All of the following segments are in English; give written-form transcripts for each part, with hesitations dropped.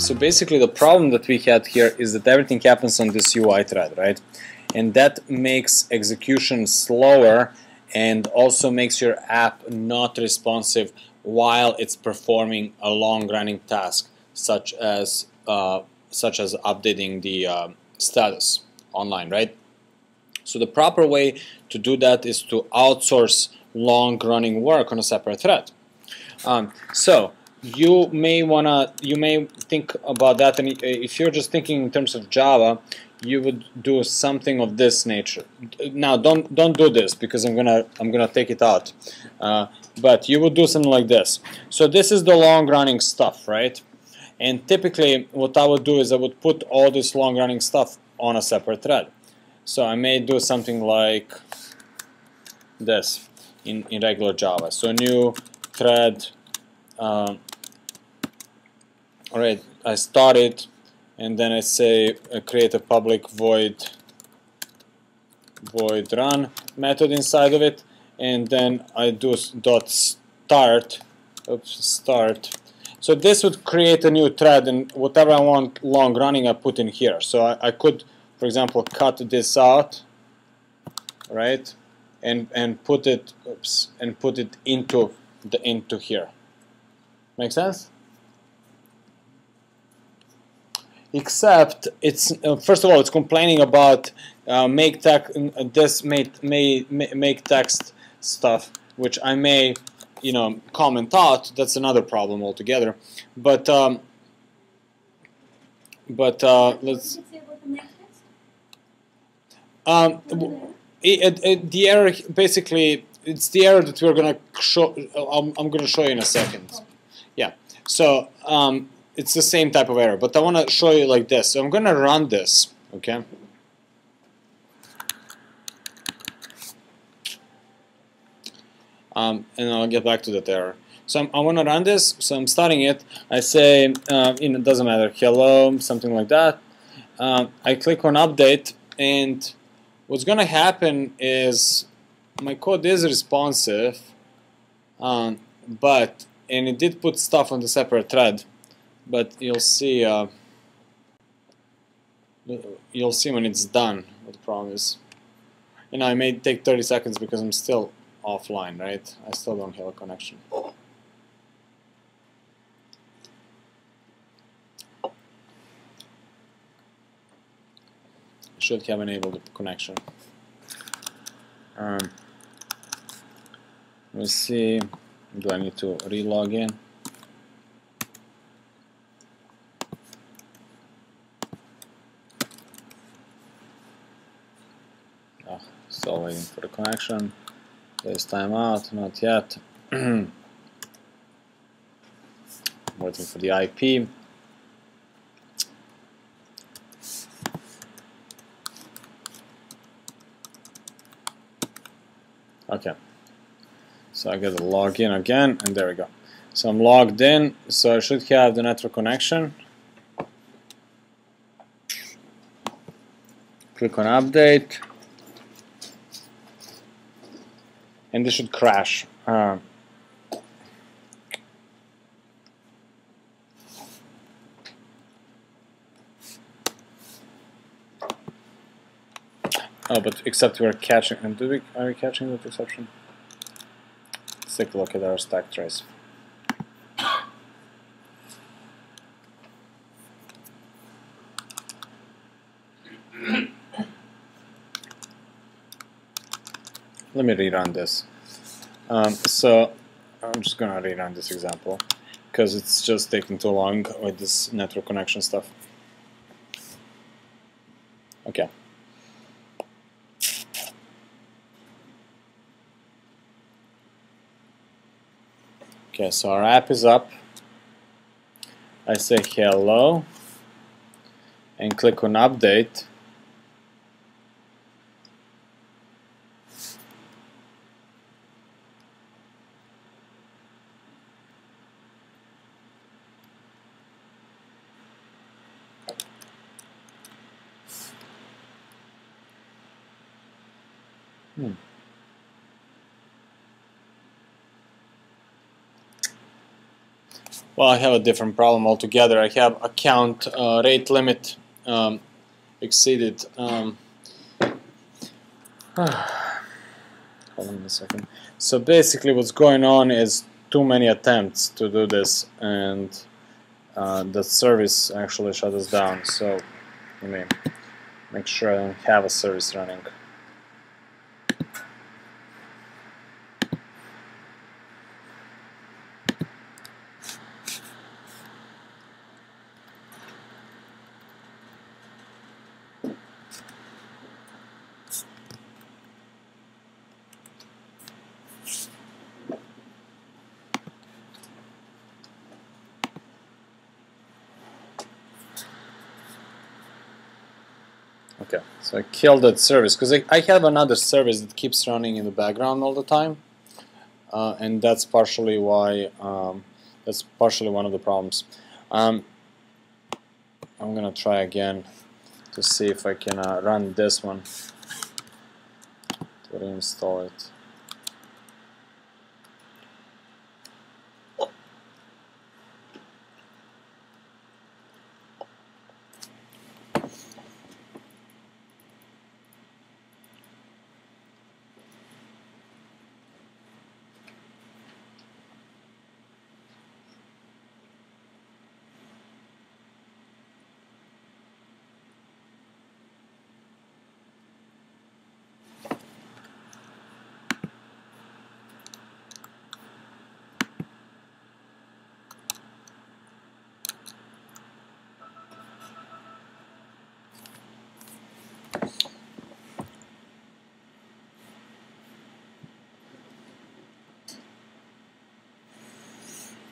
So basically the problem that we had here is that everything happens on this UI thread, right? And that makes execution slower and also makes your app not responsive while it's performing a long-running task, such as updating the status online, right? So the proper way to do that is to outsource long-running work on a separate thread. So you may think about that, and if you're just thinking in terms of Java, you would do something of this nature. Now, don't do this because I'm gonna take it out. But you would do something like this. So this is the long-running stuff, right? And typically, what I would do is I would put all this long-running stuff on a separate thread. So I may do something like this in regular Java. So new thread. Alright, I start it, and then I say create a public void run method inside of it, and then I do .start. So this would create a new thread, and whatever I want long running I put in here. So I could, for example, cut this out, right, and put it into here. Make sense? Except it's first of all it's complaining about make text stuff, which I may comment out. That's another problem altogether. But let's. The error basically it's the error that we're gonna show. I'm gonna show you in a second. Yeah. So. It's the same type of error, but I want to show you like this. So I'm going to run this, okay? And I'll get back to that error. So I want to run this, so I'm starting it. I say, it doesn't matter, hello, something like that. I click on update, and what's going to happen is my code is responsive, and it did put stuff on the separate thread. But you'll see when it's done what the problem is. And I may take 30 seconds because I'm still offline, right? I still don't have a connection. I should have enabled the connection. Let's see. Do I need to re-log in? Still waiting for the connection. There's timeout, not yet. Waiting for the IP. Okay. So I got to log in again, and there we go. So I'm logged in, so I should have the network connection. Click on update. And this should crash. Oh, but except we're catching. And are we catching that exception? Let's take a look at our stack trace. Let me rerun this. So I'm just gonna rerun this example because it's just taking too long with this network connection stuff. Okay. Okay, so our app is up. I say hello and click on update. Well, I have a different problem altogether. I have account rate limit exceeded. Hold on a second. So basically what's going on is too many attempts to do this, and the service actually shut us down. So let me make sure I don't have a service running. Okay, so I killed that service because I have another service that keeps running in the background all the time, and that's partially why that's partially one of the problems. I'm gonna try again to see if I can run this one to reinstall it.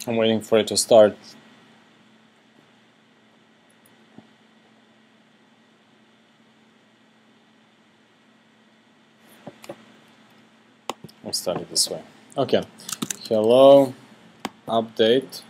I'm waiting for it to start. I'll start it this way. Okay. Hello, update.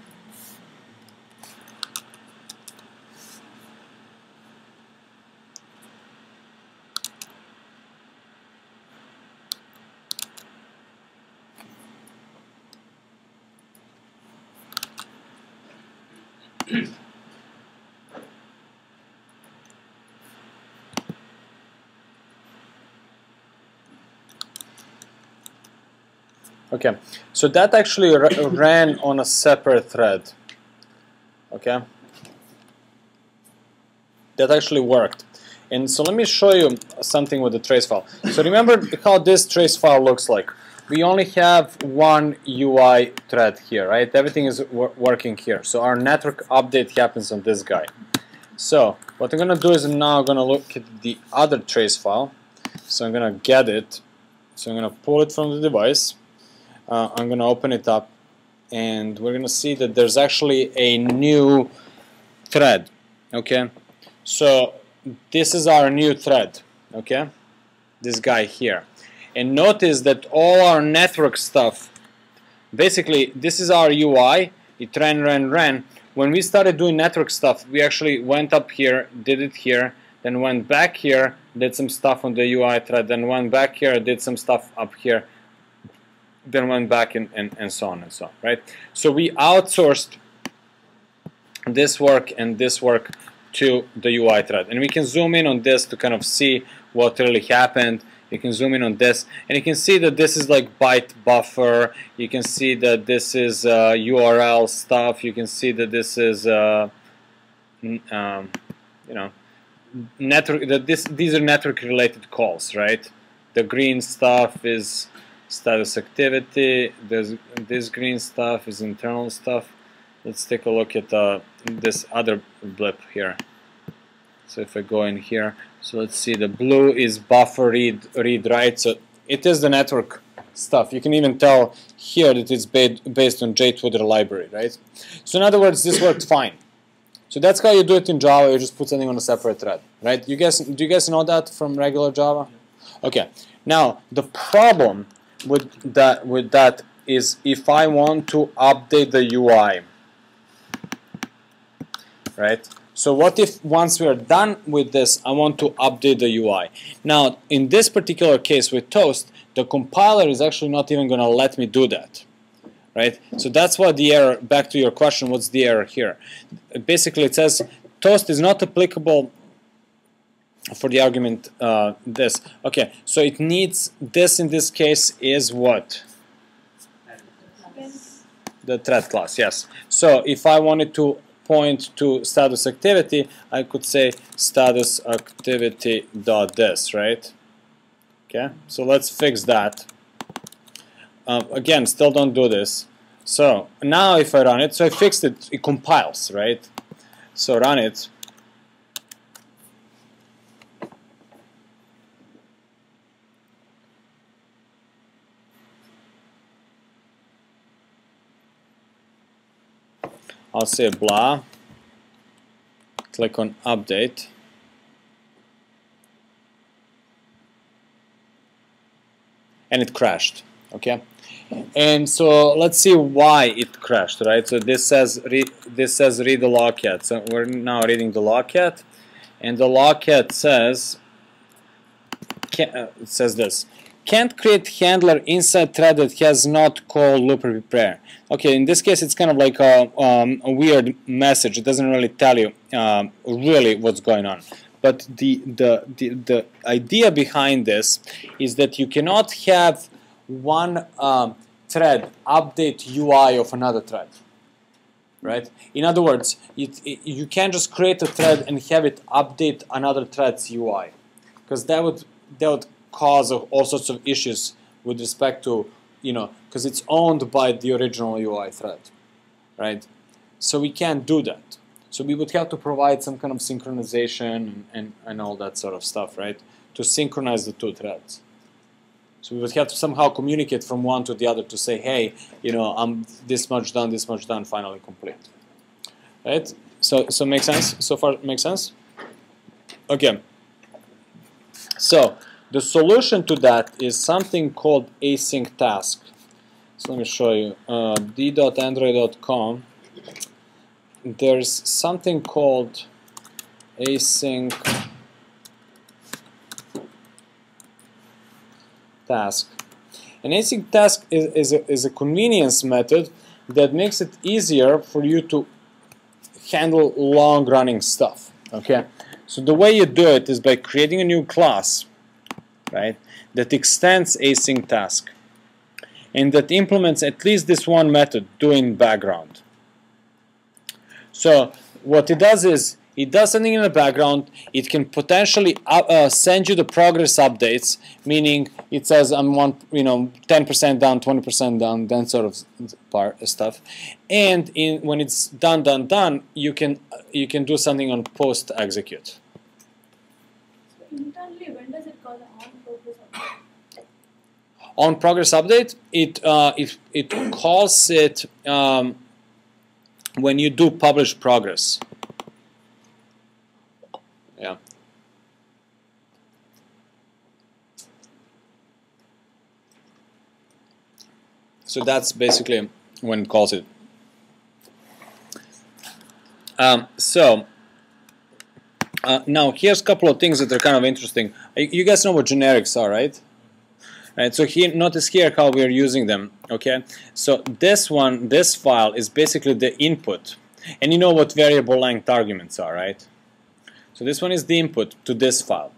Okay, so that actually ran on a separate thread. Okay, that actually worked. And so let me show you something with the trace file. So remember how this trace file looks like. We only have one UI thread here, right? Everything is working here. So our network update happens on this guy. So what I'm going to do is I'm now going to look at the other trace file. So I'm going to get it. So I'm going to pull it from the device. I'm going to open it up, and we're going to see that there's actually a new thread. Okay, so this is our new thread. Okay, this guy here, and notice that all our network stuff, basically this is our UI. It ran. When we started doing network stuff, we actually went up here, did it here, then went back here, did some stuff on the UI thread, then went back here, did some stuff up here, then went back and so on and so on, right? So we outsourced this work and this work to the UI thread. And we can zoom in on this to kind of see what really happened. You can zoom in on this, and you can see that this is like byte buffer. You can see that this is URL stuff. You can see that this is, you know, network. That these are network-related calls, right? The green stuff is status activity. This green stuff is internal stuff. Let's take a look at this other blip here. So if I go in here, so let's see, the blue is buffer read write. So it is the network stuff. You can even tell here that it's based on JTwitter library, right? So in other words, this worked fine. So that's how you do it in Java. You just put something on a separate thread, right? Do you guys know that from regular Java? Okay. Now the problem with that is if I want to update the UI, right? So what if once we are done with this, I want to update the UI? Now in this particular case with Toast, the compiler is actually not even going to let me do that, right? So that's what the error, back to your question, what's the error here? Basically it says toast is not applicable for the argument this. Okay, so it needs this in this case is what? The thread class, yes. So if I wanted to point to status activity, I could say StatusActivity.this, right? Okay, so let's fix that. Again, still don't do this. So now if I run it, so I fixed it, it compiles, right? So run it. I'll say blah, click on update, and it crashed, okay? And so let's see why it crashed, right? So this says read the logcat. So we're now reading the logcat, and the logcat says this: can't create handler inside thread that has not called loop prepare. Okay, in this case it's kind of like a weird message. It doesn't really tell you really what's going on. But the idea behind this is that you cannot have one thread update UI of another thread, right? In other words, you can't just create a thread and have it update another thread's UI, because that would cause all sorts of issues with respect to, because it's owned by the original UI thread, right? So we can't do that. So we would have to provide some kind of synchronization and all that sort of stuff, right? To synchronize the two threads. So we would have to somehow communicate from one to the other to say, hey, I'm this much done, finally complete. Right? So makes sense? So far makes sense? Okay. So the solution to that is something called AsyncTask. So let me show you. d.android.com. There's something called AsyncTask. An AsyncTask is a convenience method that makes it easier for you to handle long-running stuff. Okay, so the way you do it is by creating a new class, right, that extends AsyncTask and that implements at least this one method, do in background. So what it does is it does something in the background. It can potentially send you the progress updates, meaning it says I'm 10% down, 20% down, that sort of stuff. And when it's done, you can do something on post execute. So internally, when does it call the on progress update? It calls it when you do publish progress. Yeah. So that's basically when it calls it. Now here's a couple of things that are kind of interesting. You guys know what generics are, right? Right. So here, notice here how we are using them. Okay. So this file is basically the input, and you know what variable length arguments are, right? So this one is the input to this file.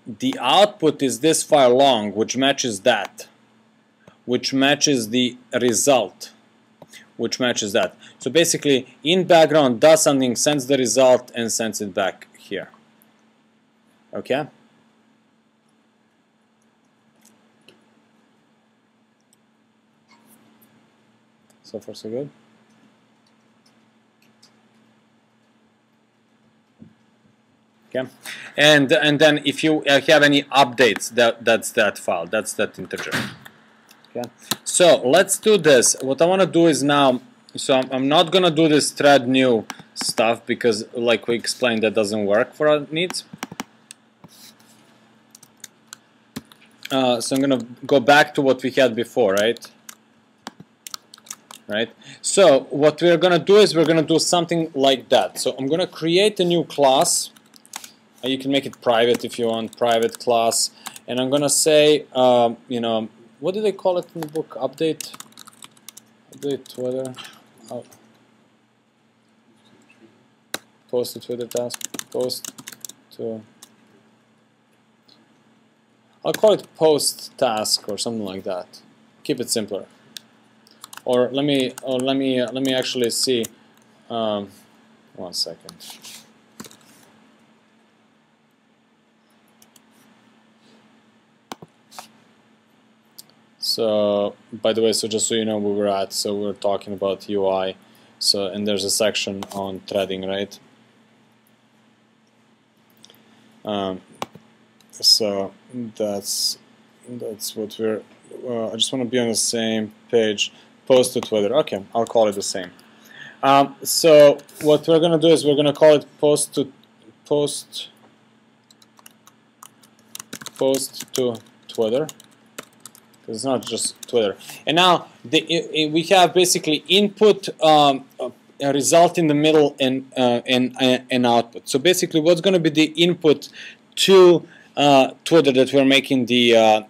The output is this file long, which matches that, which matches the result, which matches that. So basically, in background does something, sends the result, and sends it back here. Okay? So far, so good. Okay, and then if you have any updates, that's that file, that's that integer. Okay, so let's do this. What I want to do is now, so I'm not gonna do this thread new stuff because, like we explained, that doesn't work for our needs. So I'm gonna go back to what we had before, right? Right. So what we're gonna do is we're gonna do something like that. So I'm gonna create a new class. You can make it private if you want, private class, and I'm gonna say, what do they call it in the book? Update. Update Twitter. Post to Twitter task. Post to. I'll call it post task or something like that. Keep it simpler. Or let me actually see. 1 second. So, by the way, so just so you know where we're at, so we're talking about UI. So, and there's a section on threading, right? So that's what we're. I just want to be on the same page. Post to Twitter. Okay, I'll call it the same. So what we're gonna do is we're gonna call it post to Twitter. It's not just Twitter. And now we have basically input, a result in the middle, and output. So basically, what's going to be the input to Twitter that we're making that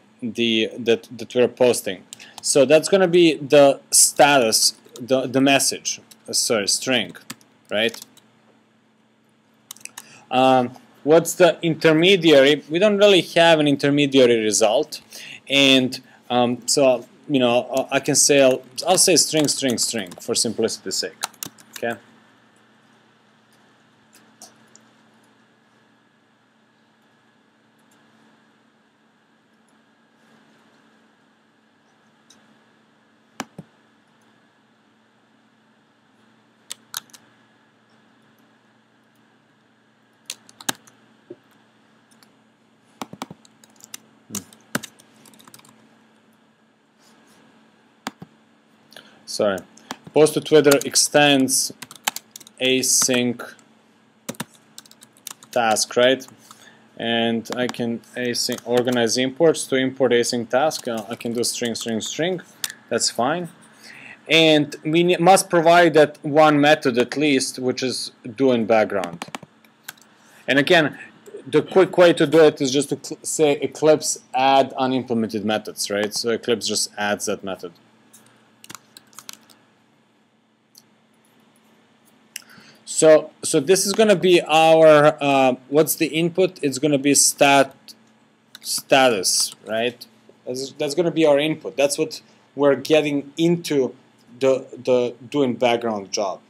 we're posting? So that's going to be the status, the message, sorry, string, right? What's the intermediary? We don't really have an intermediary result, and so you know I can say I'll say string for simplicity's sake. Okay. Sorry. Post to Twitter extends async task, right? And I can async organize imports to import async task. I can do string. That's fine. And we must provide that one method at least, which is do in background. And again, the quick way to do it is just to say Eclipse add unimplemented methods, right? So Eclipse just adds that method. So this is going to be our, what's the input? It's going to be status, right? That's going to be our input. That's what we're getting into the doing background job,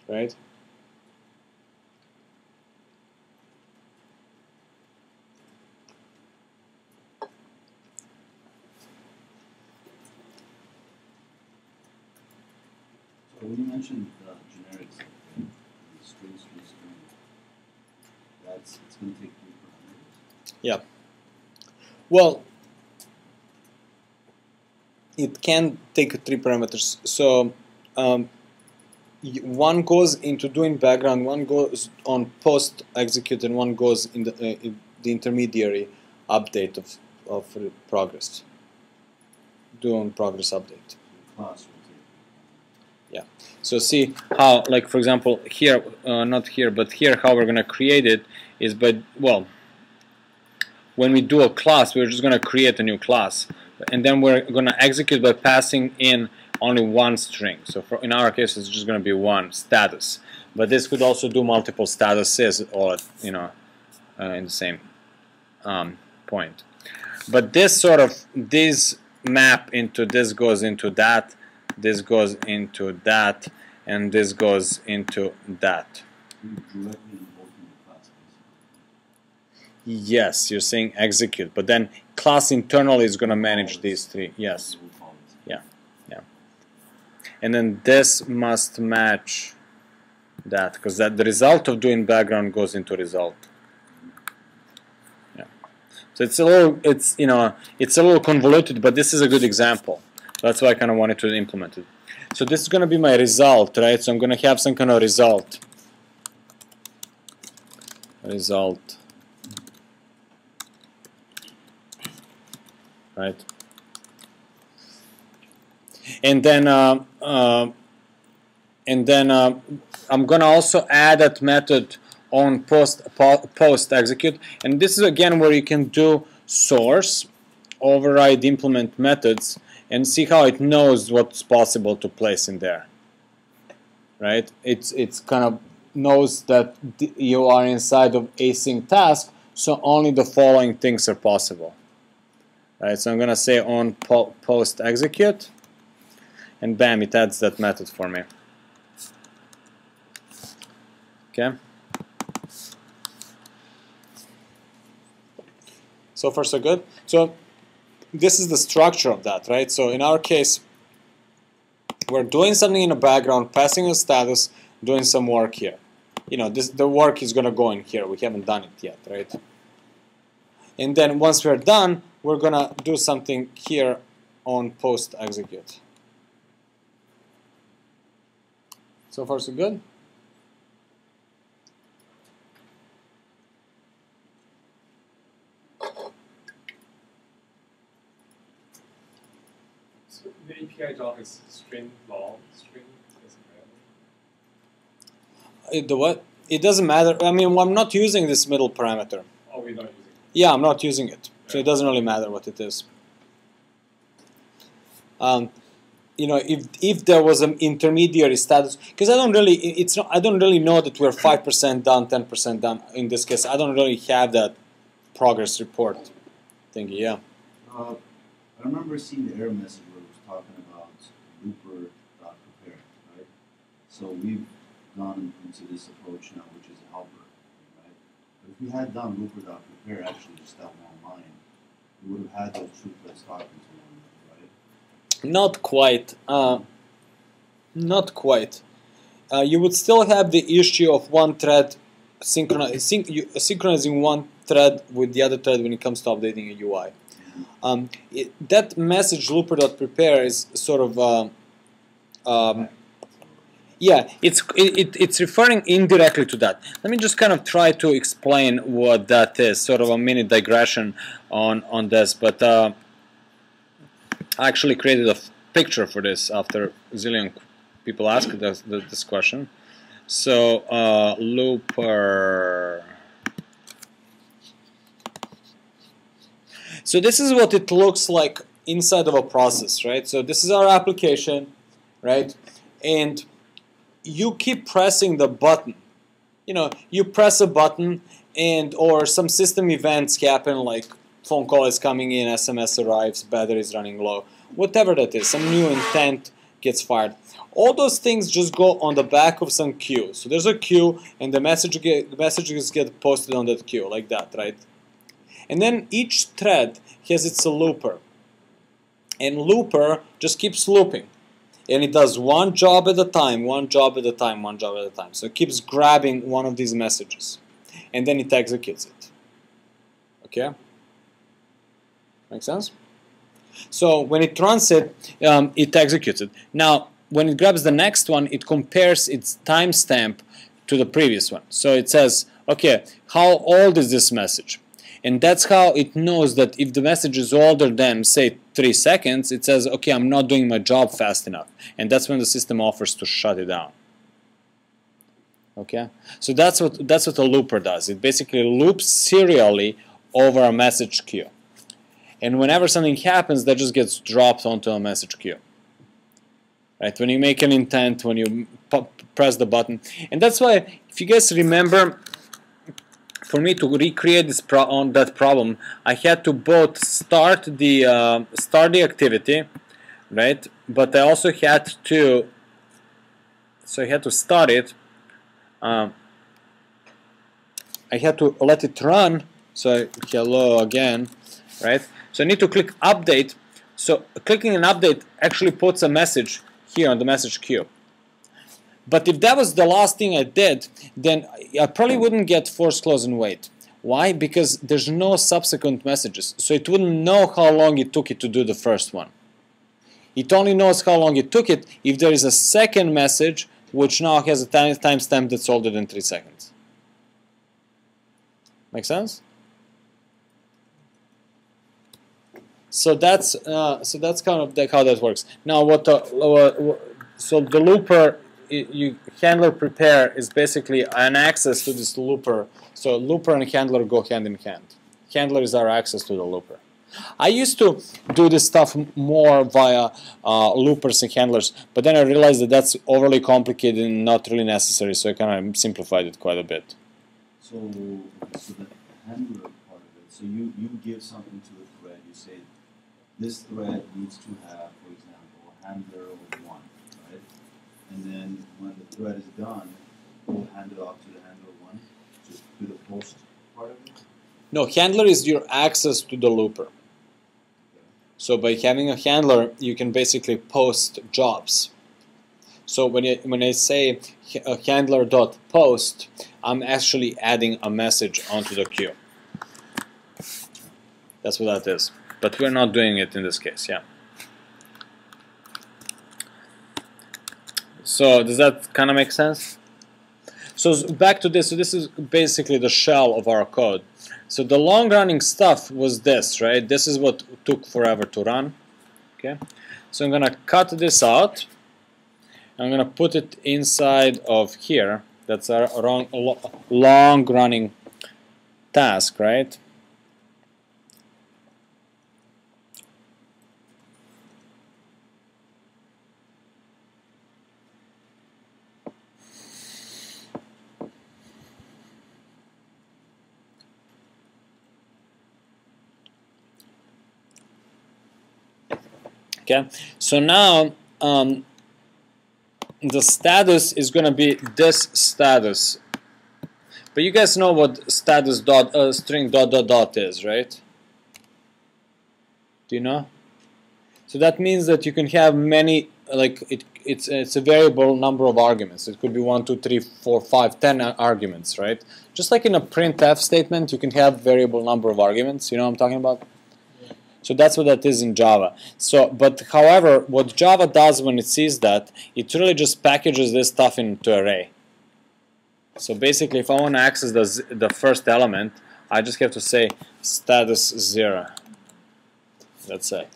right? When you mentioned generics, string, it's going to take 3 parameters? Yeah. Well, it can take 3 parameters. So one goes into doing background, one goes on post execute, and one goes in the intermediary update of progress. Do on progress update. Yeah. So see how, like for example, here, not here, but here, how we're going to create it is by, well, when we do a class, we're just going to create a new class, and then we're going to execute by passing in only one string. So in our case, it's just going to be one status. But this could also do multiple statuses, all you know, in the same point. But this map into this goes into that. This goes into that, and this goes into that. Yes, you're saying execute, but then class internally is going to manage these 3. Yes. Yeah. Yeah. And then this must match that, because the result of doing background goes into result. Yeah. So it's a little convoluted, but this is a good example. That's why I kind of wanted to implement it. So this is going to be my result, right? So I'm going to have some kind of result. Right? And then I'm going to also add that method on post execute. And this is again where you can do source, override implement methods, and see how it knows what's possible to place in there, right? It's kind of knows that you are inside of AsyncTask, so only the following things are possible, right? So I'm gonna say on post execute, and bam, it adds that method for me. Okay. So far so good. So this is the structure of that, right? So in our case, we're doing something in the background, passing a status, doing some work here. You know, the work is gonna go in here. We haven't done it yet, right? And then once we're done, we're gonna do something here on post execute. So far so good. So the API doc is string long, string doesn't matter. The what? It doesn't matter. I mean, I'm not using this middle parameter. Oh, we're not using it. Yeah, I'm not using it, so it doesn't really matter what it is. You know, if there was an intermediary status, because I don't really know that we're 5% done, 10% done. In this case, I don't really have that progress report thingy. Yeah. I remember seeing the error message where it was talking about looper.prepare, right? So we've gone into this approach now, which is a helper, right? But if we had done looper.prepare actually just that one line, we would have had those triplets talking to one another, right? Not quite. Not quite. You would still have the issue of one thread synchronizing one thread with the other thread when it comes to updating a UI. That message looper.prepare is sort of yeah, it's referring indirectly to that. Let me just kind of try to explain what that is. Sort of a mini digression on this, but I actually created a picture for this after a zillion people asked this question. So looper. So this is what it looks like inside of a process, right? So this is our application, right? And you keep pressing the button. You know, you press a button and or some system events happen, like phone call is coming in, SMS arrives, battery is running low, whatever that is, some new intent gets fired. All those things just go on the back of some queue. So there's a queue and the messages get posted on that queue like that, right? And then each thread has its looper. And looper just keeps looping. And it does one job at a time, one job at a time, one job at a time. So it keeps grabbing one of these messages. And then it executes it. Okay? Make sense? So when it runs it, it executes it. Now, when it grabs the next one, it compares its timestamp to the previous one. So it says, okay, how old is this message? And that's how it knows that if the message is older than, say, 3 seconds, it says, okay, I'm not doing my job fast enough. And that's when the system offers to shut it down. Okay? So that's what a looper does. It basically loops serially over a message queue. And whenever something happens, that just gets dropped onto a message queue. Right? When you make an intent, when you press the button. And that's why, if you guys remember, for me to recreate this on that problem, I had to both start the activity, right? But I also had to, so I had to start it. I had to let it run. So hello again, right? So I need to click update. So clicking an update actually puts a message here on the message queue. But if that was the last thing I did, then I probably wouldn't get force close and wait. Why? Because there's no subsequent messages. So it wouldn't know how long it took it to do the first one. It only knows how long it took it if there is a second message which now has a timestamp that's older than 3 seconds. Make sense? So that's kind of how that works. Now, so the looper, handler prepare is basically an access to this looper. So looper and handler go hand in hand. Handler is our access to the looper. I used to do this stuff more via loopers and handlers, but then I realized that that's overly complicated and not really necessary, so I kind of simplified it quite a bit. So, so the handler part of it, so you give something to the thread, you say this thread needs to have, for example, a handler of 1, right? And then when the thread is done, we'll hand it off to the handler 1, just do the post part of it? No, handler is your access to the looper. So by having a handler, you can basically post jobs. So when I say a handler.post, I'm actually adding a message onto the queue. That's what that is. But we're not doing it in this case, yeah. So does that kind of make sense? So back to this. So this is basically the shell of our code. So the long-running stuff was this, right? This is what took forever to run. Okay. So I'm gonna cut this out. I'm gonna put it inside of here. That's our long-running task, right? Okay, so now the status is going to be this status. But you guys know what status dot string dot dot dot is, right? Do you know? So that means that you can have many, like it's a variable number of arguments. It could be 1, 2, 3, 4, 5, 10 arguments, right? Just like in a printf statement, you can have variable number of arguments. You know what I'm talking about? So that's what that is in Java. So, but however, what Java does when it sees that, it really just packages this stuff into array. So basically, if I want to access the first element, I just have to say status 0. That's it.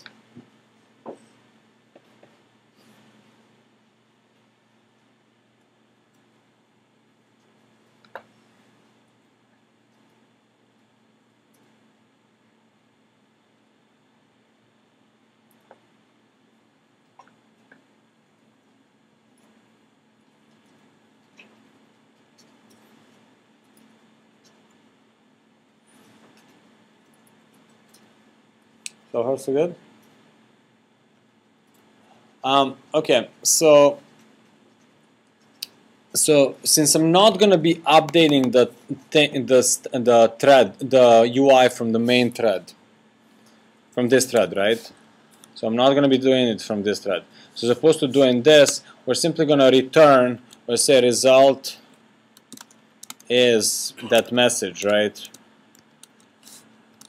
So far so good? Okay, so since I'm not going to be updating the thread, the UI from the main thread, from this thread, right? So I'm not going to be doing it from this thread. So as opposed to doing this, we're simply going to return, or say result is that message, right?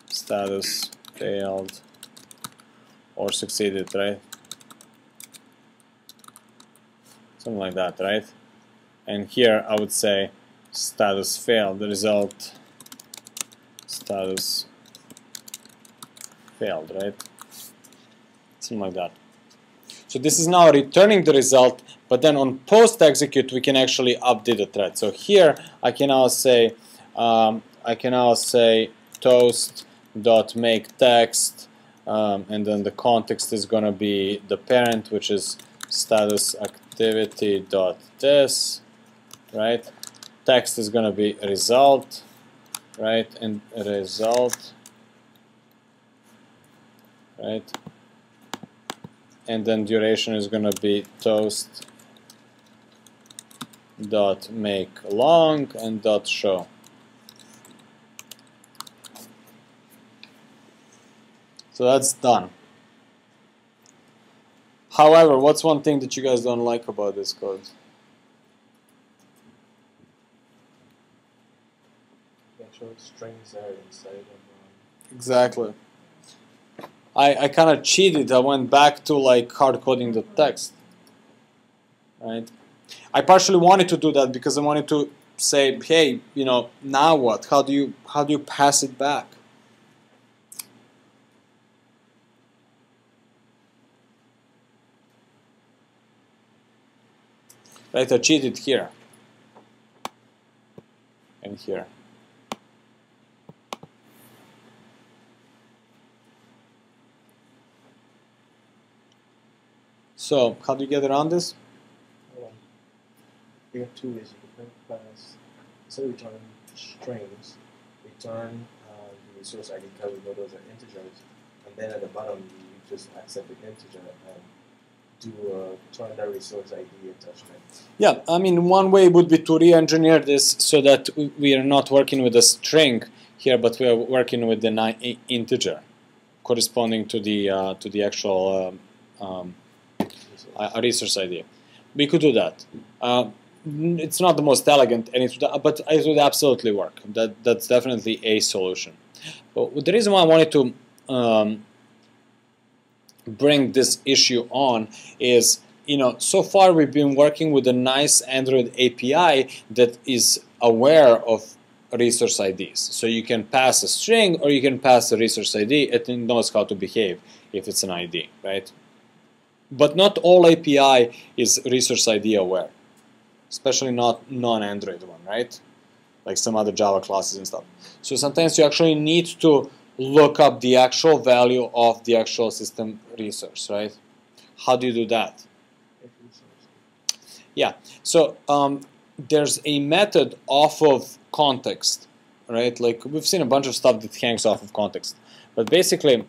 Status failed or succeeded, right? Something like that, right? And here I would say status failed, the result status failed, right? Something like that. So this is now returning the result, but then on post execute we can actually update the thread. So here I can now say toast.make text, and then the context is going to be the parent, which is StatusActivity.this, right? Text is going to be result, right? And result, right? And then duration is going to be toast.make long and .show. So that's done. However, what's one thing that you guys don't like about this code? The actual strings are inside of Exactly. I kind of cheated. I went back to like hard coding the text, right? I partially wanted to do that because I wanted to say, hey, you know, now what? How do you pass it back? Right, I cheated here and here. So how do you get around this? You have two ways. You can print class, instead of returning strings, return the resource ID because we know those are integers, and then at the bottom you just accept the integer and do turn that resource ID into a string. Yeah, I mean, one way would be to re-engineer this so that we are not working with a string here, but we are working with the integer corresponding to the actual resource ID. We could do that. It's not the most elegant, and but it would absolutely work. That's definitely a solution. But the reason why I wanted to bring this issue on is, so far we've been working with a nice Android API that is aware of resource IDs. So you can pass a string or you can pass a resource ID. It knows how to behave if it's an ID, right? But not all API is resource ID aware, especially not non-Android one, right? Like some other Java classes and stuff. So sometimes you actually need to look up the actual value of the actual system resource, right? How do you do that? Yeah, so there's a method off of context, right? Like we've seen a bunch of stuff that hangs off of context. But basically,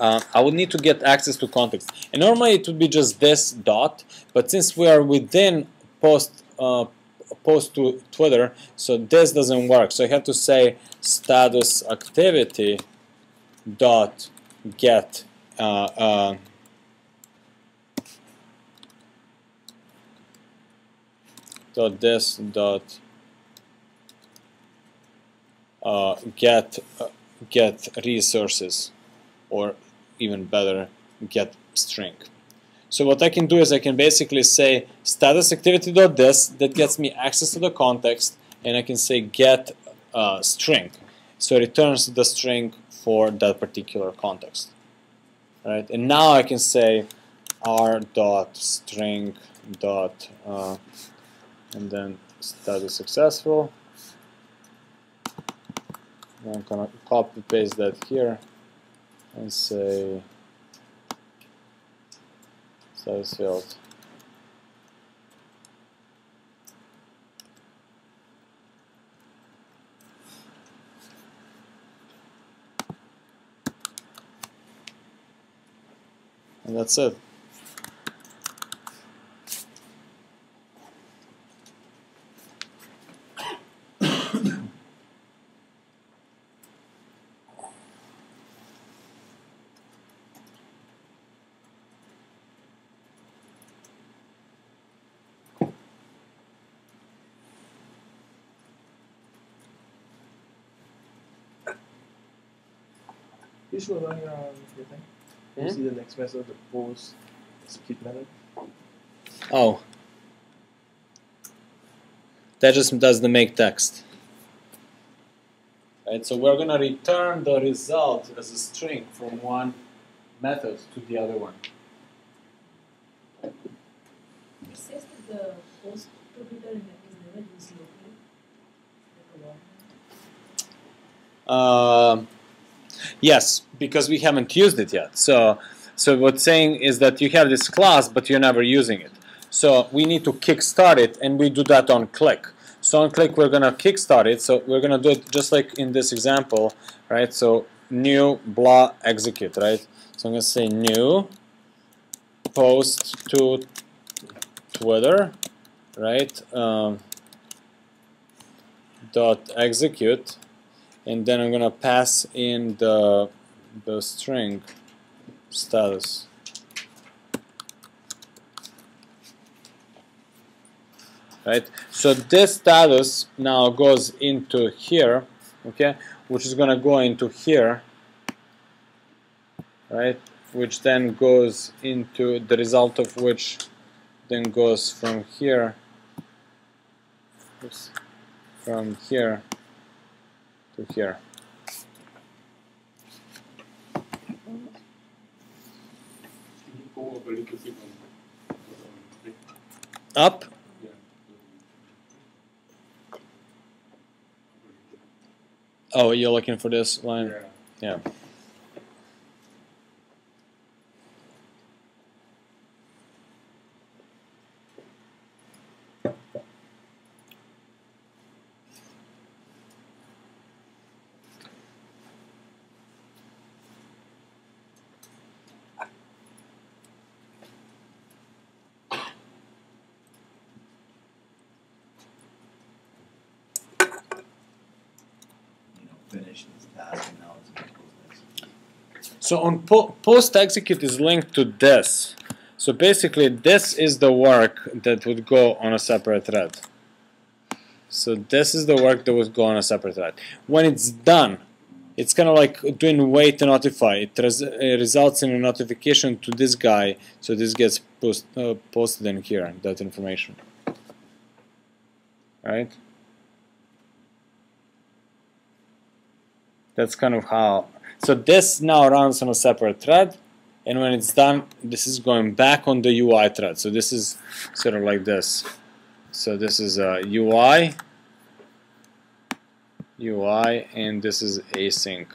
I would need to get access to context. And normally it would be just this dot, but since we are within post to Twitter, so this doesn't work. So I have to say StatusActivity dot get dot this dot get resources, or even better, get string. So what I can do is I can basically say StatusActivity.this, that gets me access to the context, and I can say get string. So it returns the string for that particular context. Right? And now I can say r.string. And then status successful. I'm gonna copy paste that here and say status failed. And that's it. You should run your thing. You see the next method, the post skip method. Oh. That just does the make text. Right, so we're going to return the result as a string from one method to the other one. It says that the post to Twitter is never used locally. Yes, because we haven't used it yet. So what's saying is that you have this class, but you're never using it. So we need to kickstart it, and we do that on click. So on click, we're going to kickstart it. So we're going to do it just like in this example, right? So new blah execute, right? So I'm going to say new post to Twitter, right? Dot execute. And then I'm going to pass in the string status. Right? So this status now goes into here, okay, which is going to go into here, right, which then goes into the result of which then goes from here, from here to here. Up? Oh, you're looking for this line? Yeah. finished its task and now it's going to post-execute. So on post-execute is linked to this. So basically this is the work that would go on a separate thread. So this is the work that would go on a separate thread. When it's done, it's kind of like doing wait to notify. It results in a notification to this guy, so this gets posted in here, that information. Right? That's kind of how. So this now runs on a separate thread, and when it's done, this is going back on the UI thread. So this is sort of like this. So this is UI, and this is async.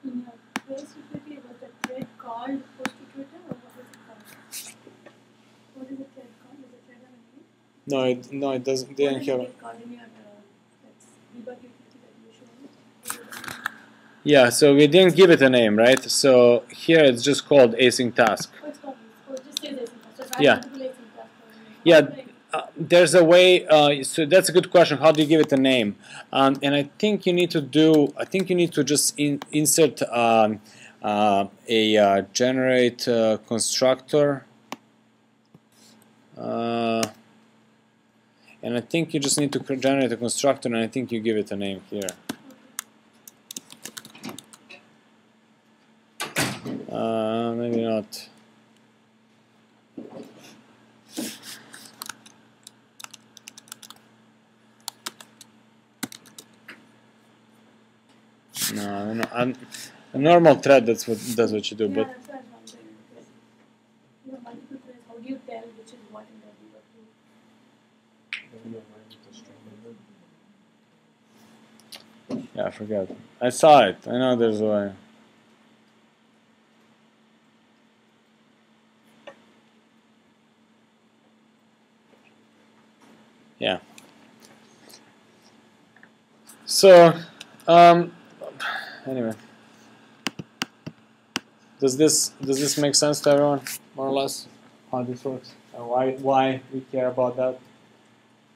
In your PrefsActivity, was the thread called post-to-Twitter, or what is it called? What is the thread called? Is the thread on a name? No, it doesn't. What Didn't does have. it get called in your debug utility that you showed? Yeah, so we didn't give it a name, right? So here it's just called AsyncTask. Oh, it's called this. Oh, it just says AsyncTask. So if I Yeah. want to do AsyncTask, Yeah, there's a way. So that's a good question. How do you give it a name? And I think you need to do. I think you need to just insert a generate constructor. And I think you just need to generate a constructor, and I think you give it a name here. Maybe not. No, a normal thread. That's what you do. yeah, But that's what I was wondering. Because you have multiple threads. How do you tell which is what in the debug tool? yeah, I forgot. I saw it. I know there's a way. Yeah. So, anyway, does this make sense to everyone, more or less, how this works, and why we care about that?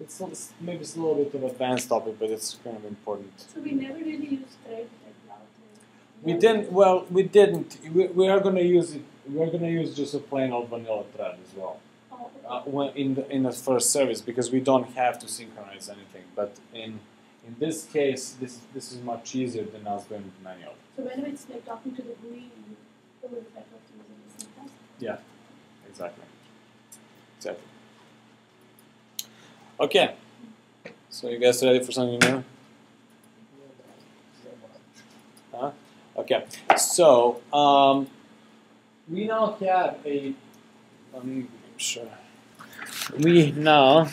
It's maybe it's a little bit of an advanced topic, but it's kind of important. So we never really use thread like cloud thread. We didn't. Well, we didn't. We are going to use it. We are going to use just a plain old vanilla thread as well. Oh, okay. When in the first service, because we don't have to synchronize anything. But in this case, this is much easier than us doing it manually. So whenever it's like talking to the GUI, you go with that of using AsyncTask. Yeah, exactly. Okay. So you guys ready for something new? Huh? Okay. So we now have a. Sure. We now.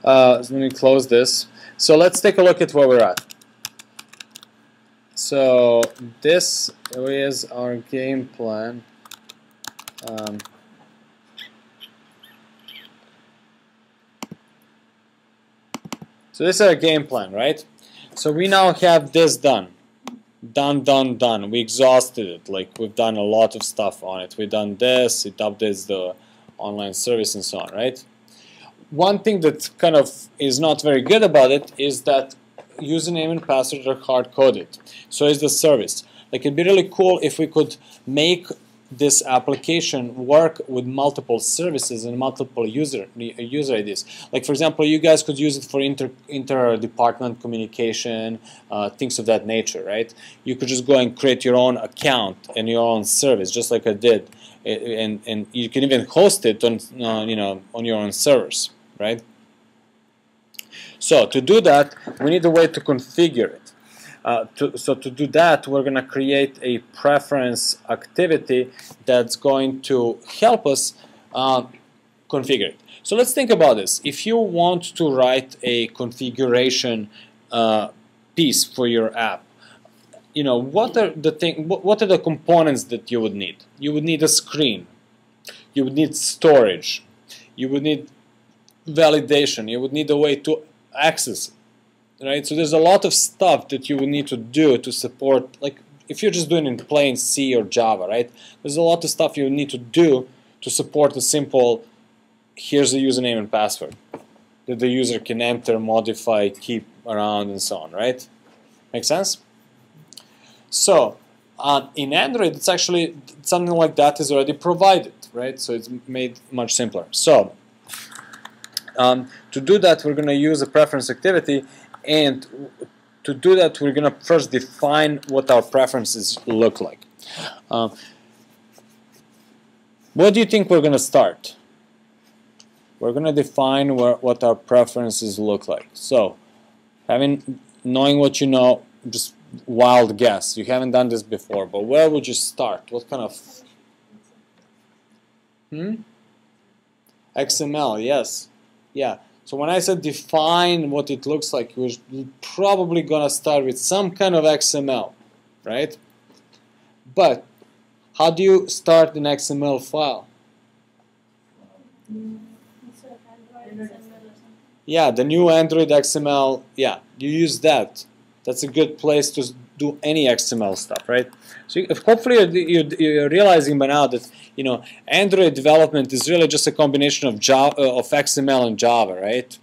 Let me close this. So let's take a look at where we're at. So this is our game plan. So this is our game plan, right? So we now have this done. Done. We exhausted it. Like, we've done a lot of stuff on it. We've done this, it updates the online service and so on, right? One thing that kind of is not very good about it is that username and password are hard-coded. So is the service. Like, it'd be really cool if we could make this application work with multiple services and multiple user IDs. Like, for example, you guys could use it for inter-department communication, things of that nature, right? You could just go and create your own account and your own service, just like I did, and you can even host it on on your own servers, right? So to do that, we need a way to configure it. So to do that, we're going to create a preference activity that's going to help us configure it. So let's think about this. If you want to write a configuration piece for your app, what are the components that you would need? You would need a screen. You would need storage. You would need validation. You would need a way to access it. Right? So there's a lot of stuff that you will need to do to support, like if you're just doing in plain C or Java, right? There's a lot of stuff you need to do to support a simple, here's the username and password. that the user can enter, modify, keep around, and so on, right? Make sense? So in Android, it's actually something like that is already provided, right? So it's made much simpler. So to do that, we're going to use a preference activity, and to do that, we're going to first define what our preferences look like. What do you think we're going to start? We're going to define what our preferences look like. So, knowing what you know, just wild guess. You haven't done this before, but where would you start? What kind of... XML, yes. Yeah. So when I said define what it looks like, we're probably going to start with some kind of XML, right? But how do you start an XML file? Yeah, the new Android XML, yeah, you use that. That's a good place to do any XML stuff, right? So hopefully you're realizing by now that, you know, Android development is really just a combination of XML and Java, right?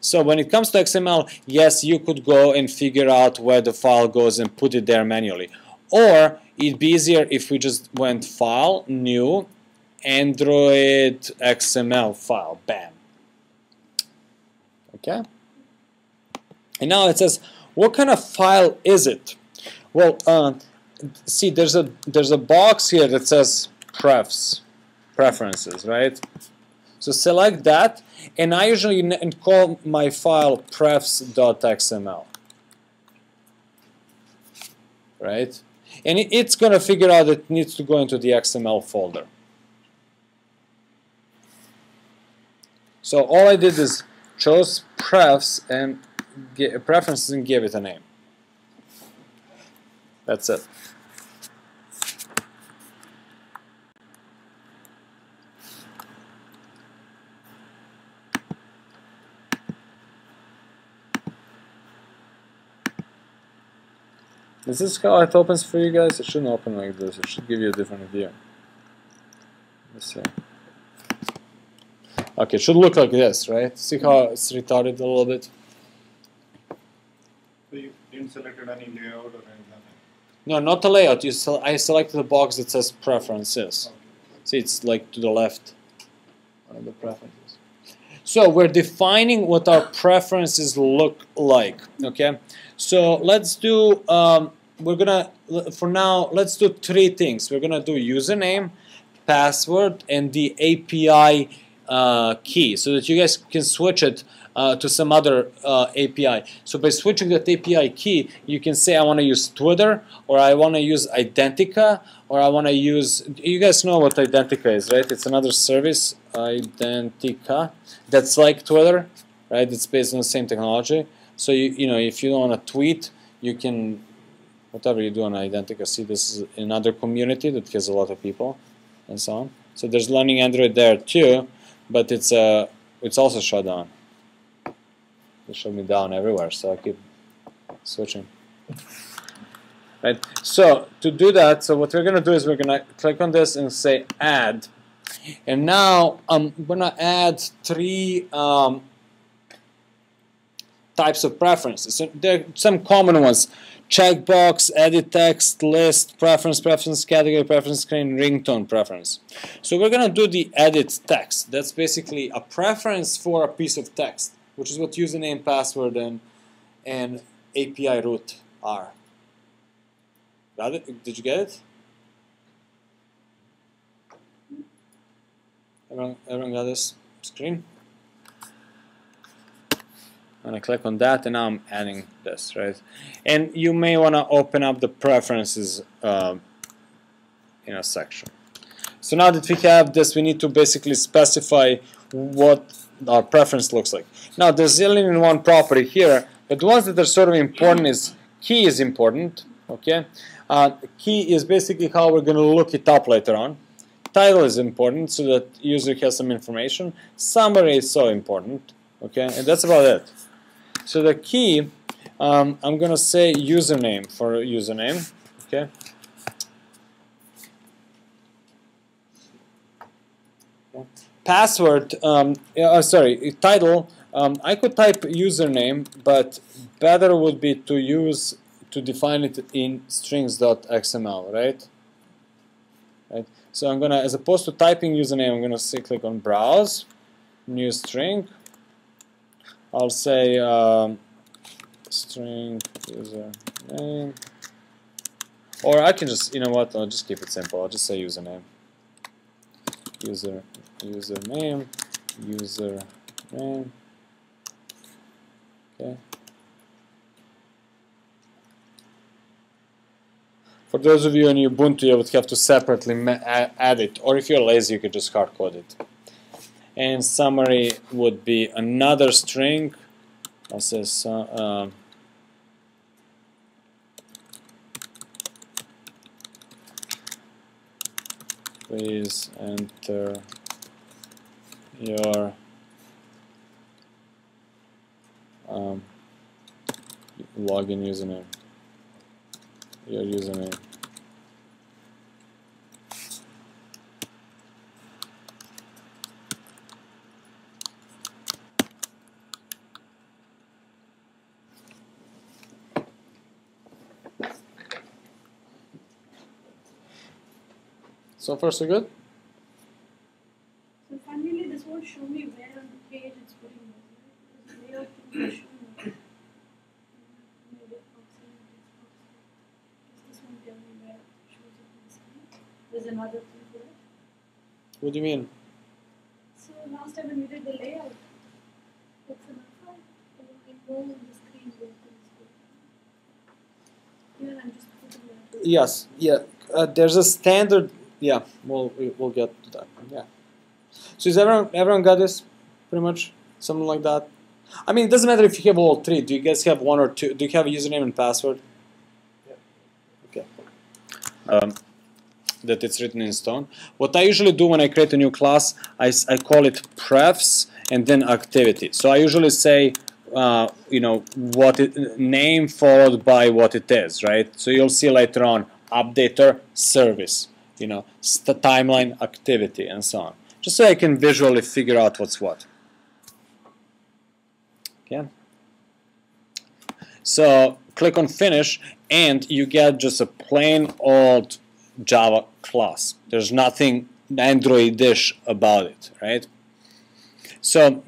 So when it comes to XML, yes, you could go and figure out where the file goes and put it there manually. Or it'd be easier if we just went File, New, Android XML file, bam. Okay? And now it says, what kind of file is it? Well, see, there's a box here that says preferences, right? So select that, and I usually call my file prefs.xml, right? And it's going to figure out that it needs to go into the XML folder. So all I did is chose preferences and gave it a name. That's it. Is this how it opens for you guys? It shouldn't open like this. It should give you a different view. Let's see. Okay, it should look like this, right? See how it's retarded a little bit? So you didn't select any layout or anything? No, not the layout. I selected the box that says preferences. Okay. See, it's like to the left. One of the preferences. So we're defining what our preferences look like. Okay. So let's do. For now, let's do three things. We're gonna do username, password, and the API key, so that you guys can switch it to some other API. So by switching that API key, you can say I want to use Twitter, or I want to use Identica, or I want to use... You guys know what Identica is, right? It's another service, Identica, that's like Twitter, right? It's based on the same technology. So you know, if you don't want to tweet, you can, whatever you do on Identica. See, this is another community that has a lot of people, and so on. So there's Learning Android there too, but it's also shut down. It shut me down everywhere, so I keep switching. Right. So to do that, so what we're gonna do is we're gonna click on this and say add, and now I'm gonna add three types of preferences. So there are some common ones: checkbox, edit text, list, preference category, preference screen, ringtone preference. So we're going to do the edit text. That's basically a preference for a piece of text, which is what username, password, and API root are. Got it? Did you get it? Everyone got this screen? I'm going to click on that, and now I'm adding this, right? And you may want to open up the preferences in a section. So now that we have this, we need to basically specify what our preference looks like. Now, there's only one property here, but the ones that are sort of important is key is important, okay? Key is basically how we're going to look it up later on. Title is important so that user has some information. Summary is so important, okay? And that's about it. So the key, I'm going to say username for username, okay? Password, sorry, title, I could type username, but better would be to define it in strings.xml, right? Right. So I'm gonna, as opposed to typing username, I'm gonna say click on browse, new string. I'll say string username, or I can just, you know what? I'll just keep it simple. I'll just say username. Username. Okay. For those of you in Ubuntu, you would have to separately add it, or if you're lazy, you could just hard code it. And summary would be another string. I'll say please enter your login username. Your username. So far, so good? So finally, this won't show me where on the page it's putting it. Because layout can show me. Maybe this won't tell me where it shows it on the screen. There's another thing for it. What do you mean? So last time when we did the layout, it's an alpha. I go on the screen where things go. Here I'm just putting that. Yes. Yeah. There's a standard. Yeah. We'll get to that. Yeah. So is everyone got this? Pretty much something like that. I mean, it doesn't matter if you have all three. Do you guys have one or two? Do you have a username and password? Yeah. Okay. That it's written in stone. What I usually do when I create a new class, I call it prefs and then activity. So I usually say, you know, name followed by what it is, right? So you'll see later on updater service, you know, timeline activity and so on. Just so I can visually figure out what's what. Okay. So click on finish, and you get just a plain old Java class. There's nothing Android-ish about it, right? So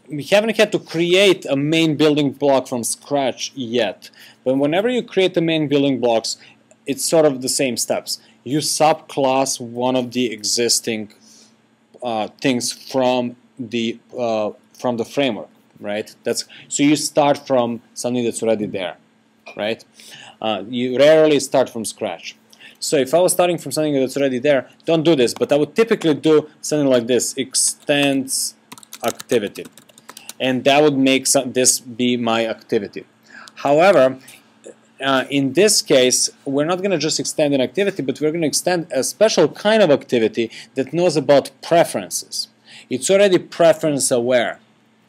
we haven't had to create a main building block from scratch yet. But whenever you create the main building blocks, it's sort of the same steps. You subclass one of the existing things from the framework, right? So you start from something that's already there, right? You rarely start from scratch. So if I was starting from something that's already there, don't do this, but I would typically do something like this, extends activity. And that would make this be my activity. However, in this case, we're not going to just extend an activity, but we're going to extend a special kind of activity that knows about preferences. It's already preference aware.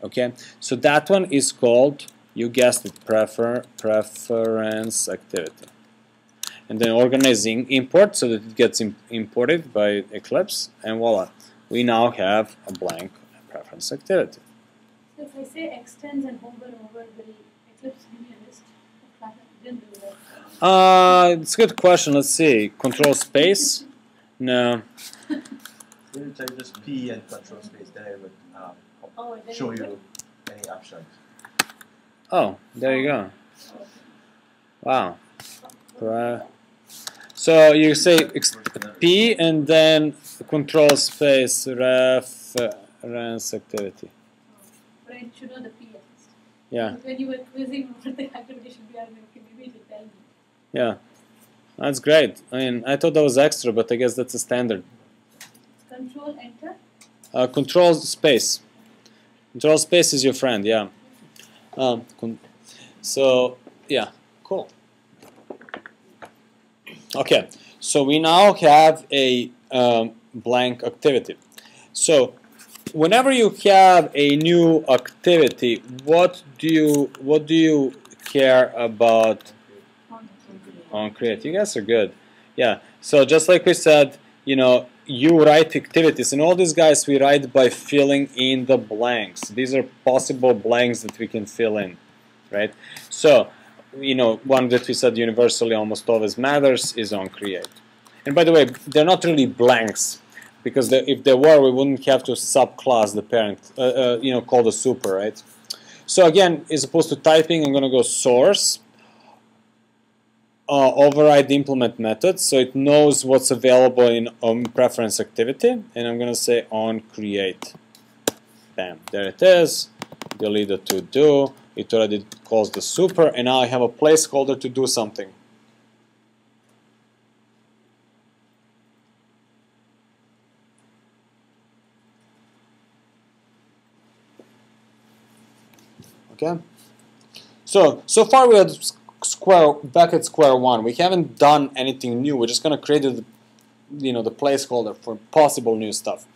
Okay, so that one is called, you guessed it, preference activity. And then organizing import so that it gets imported by Eclipse, and voila, we now have a blank preference activity. So if I say extends and hover over, will Eclipse give me a list of classes? Didn't do that. It's a good question. Let's see. Control space? No. You need to type just P and control space, then it would show you any options. Oh, there you go. Wow. So you say P and then control space reference activity. But I should know the P at least. Yeah. When you were quizzing what the activity should be, I was like, okay, maybe it'll tell me. Yeah. That's great. I mean, I thought that was extra, but I guess that's a standard. Control enter. Control space. Control space is your friend, yeah. So, yeah, cool. Okay, so we now have a blank activity. So, whenever you have a new activity, what do you care about on create? You guys are good. Yeah. So just like we said, you know, you write activities, and all these guys we write by filling in the blanks. These are possible blanks that we can fill in, right? So, you know, one that we said universally almost always matters is onCreate. And by the way, they're not really blanks, because if they were, we wouldn't have to subclass the parent, you know, call the super, right? So again, as opposed to typing, I'm going to go source, override the implement method, so it knows what's available in preference activity, and I'm going to say onCreate. Bam, there it is. Delete the to do. It already calls the super, and now I have a placeholder to do something. Okay. So far we are back at square one. We haven't done anything new. We're just going to create the, you know, the placeholder for possible new stuff.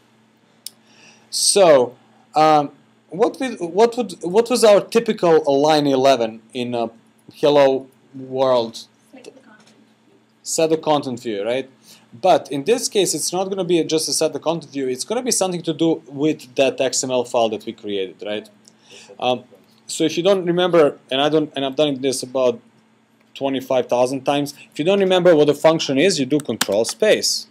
So what was our typical line 11 in Hello World? Set the content view, right? But in this case, it's not going to be just a set the content view. It's going to be something to do with that XML file that we created, right? So if you don't remember, and I've done this about 25,000 times. If you don't remember what the function is, you do control space.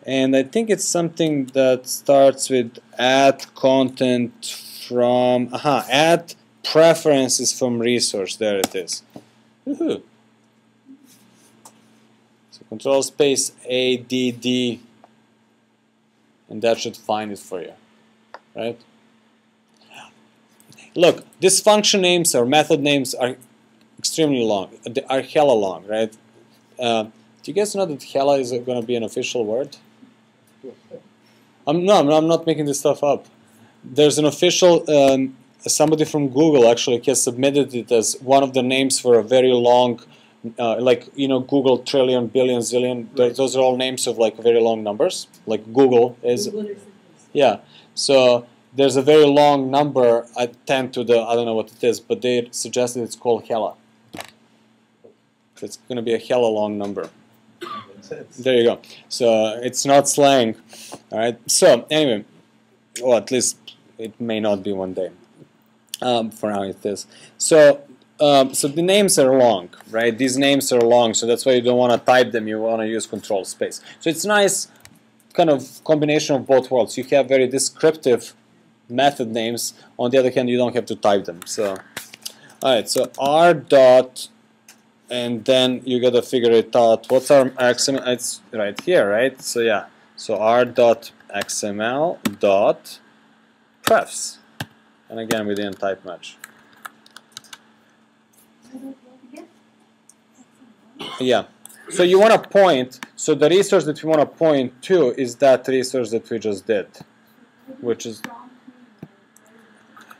And I think it's something that starts with add content from, add preferences from resource. There it is. Woohoo. So control space ADD, and that should find it for you, right? Look, these function names or method names are extremely long. They are hella long, right? Do you guys know that hella is going to be an official word? I'm not making this stuff up. There's an official, somebody from Google actually has submitted it as one of the names for a very long, like, you know, Google trillion, billion, zillion. Those are all names of like very long numbers. Like Google is, yeah. So there's a very long number, I tend to the, I don't know what it is, but they suggested it's called hella. It's going to be a hella long number. There you go. So it's not slang. All right. So anyway, well, at least it may not be one day. For now it is. So so the names are long, right? These names are long, so that's why you don't want to type them. You want to use control space. So it's nice kind of combination of both worlds. You have very descriptive method names. On the other hand, you don't have to type them. So, all right. So r dot, and then you gotta figure it out. What's our XML? It's right here, right? So yeah. So r dot XML dot prefs, and again we didn't type much. Yeah. So you want to point. So the resource that you want to point to is that resource that we just did, which is.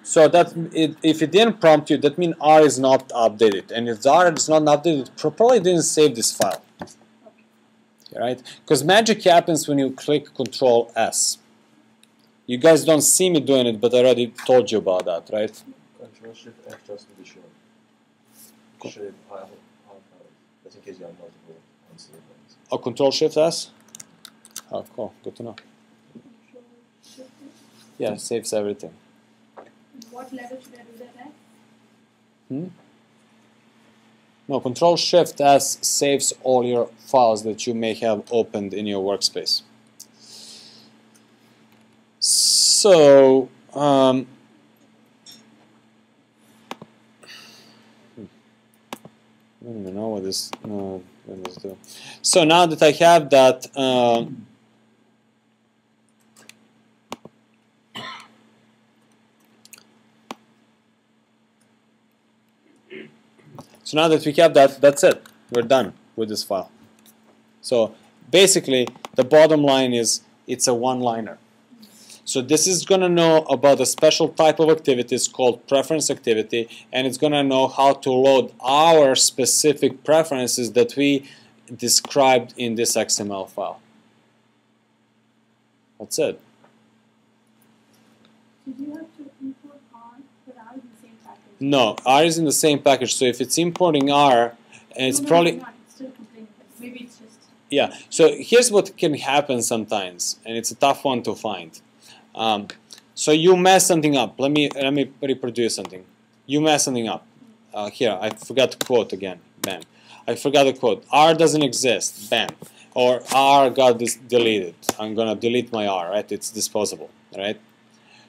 So that if it didn't prompt you, that means R is not updated. And if the R is not updated, it probably didn't save this file. Right? Because magic happens when you click Control S. You guys don't see me doing it, but I already told you about that, right? Control Shift F just to be sure. Shift all files, just in case you have multiple unsaved ones. Oh, Control Shift S? Oh, cool. Good to know. Yeah, saves everything. What level should I do that at? No, Control Shift S saves all your files that you may have opened in your workspace. So, I don't even know what this do. So now that I have that, so now that we have that, that's it. We're done with this file. So basically, the bottom line is it's a one-liner. So this is going to know about a special type of activities called preference activity, and it's going to know how to load our specific preferences that we described in this XML file. That's it. Did you have to import R, but R is in the same package? No, R is in the same package. So if it's importing R, and it's probably... It's not. It's still complaining. Maybe it's just... Yeah, so here's what can happen sometimes, and it's a tough one to find. So you mess something up. Let me reproduce something. You mess something up. Here, I forgot the quote again. Bam. I forgot the quote. R doesn't exist. Bam. Or R got deleted. I'm gonna delete my R. Right? It's disposable. Right?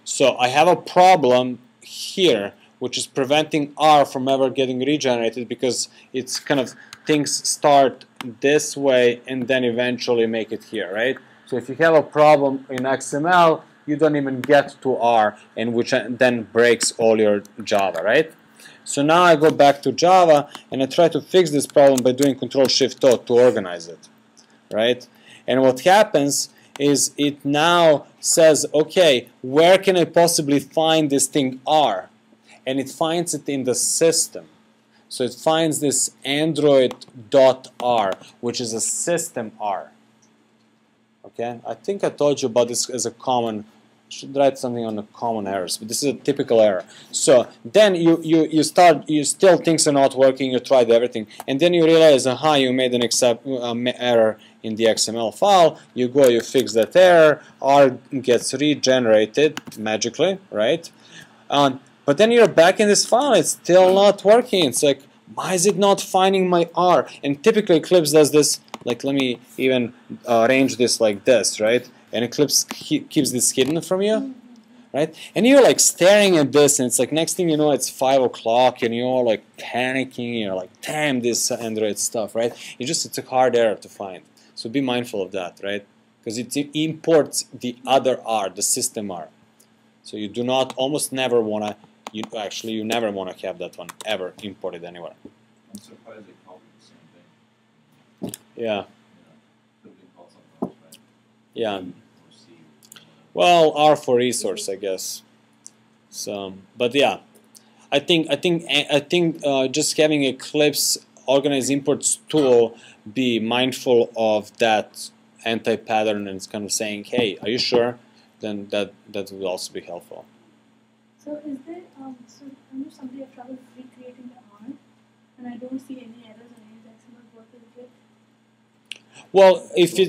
So I have a problem here, which is preventing R from ever getting regenerated because it's kind of things start this way and then eventually make it here, right? So if you have a problem in XML, you don't even get to R, and which then breaks all your Java, right? So now I go back to Java and I try to fix this problem by doing Control-Shift-O to organize it, right? And what happens is it now says, okay, where can I possibly find this thing R? And it finds it in the system. So it finds this Android.R, which is a system R. Okay, I think I told you about this as a common. I should write something on the common errors, but this is a typical error. So then you still things are not working. You tried everything, and then you realize, aha, you made an error in the XML file. You go, you fix that error. R gets regenerated magically, right? But then you're back in this file. It's still not working. It's like, why is it not finding my R? And typically Eclipse does this. Like, let me even arrange this like this, right? And Eclipse keeps this hidden from you, right? And you're like staring at this, and it's like next thing you know, it's 5 o'clock, and you're like panicking. You're like, damn, this Android stuff, right? It's a hard error to find. So be mindful of that, right? Because it imports the other R, the system R. So you do not, almost never want to. You never want to have that one ever imported anywhere. I'm surprised they call it the same thing. Yeah. Could be called something else, right? Yeah. Or C. Well, R for resource, I guess. So, but yeah, I think just having Eclipse organize imports tool be mindful of that anti-pattern and it's kind of saying, hey, are you sure? Then that would also be helpful. So is there, so I know someday I have trouble recreating the R, and I don't see any errors or any XML work with it. Well, if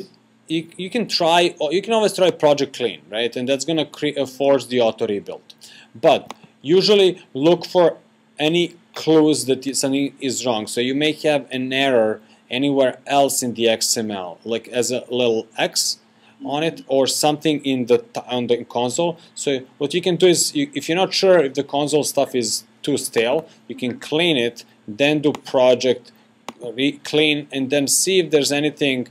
you can try, you can always try project clean, right? And that's gonna force the auto rebuild. But usually look for any clues that something is wrong. So you may have an error anywhere else in the XML, like as a little X on it, or something on the console. So what you can do is, if you're not sure if the console stuff is too stale, you can clean it, then do project clean, and then see if there's anything,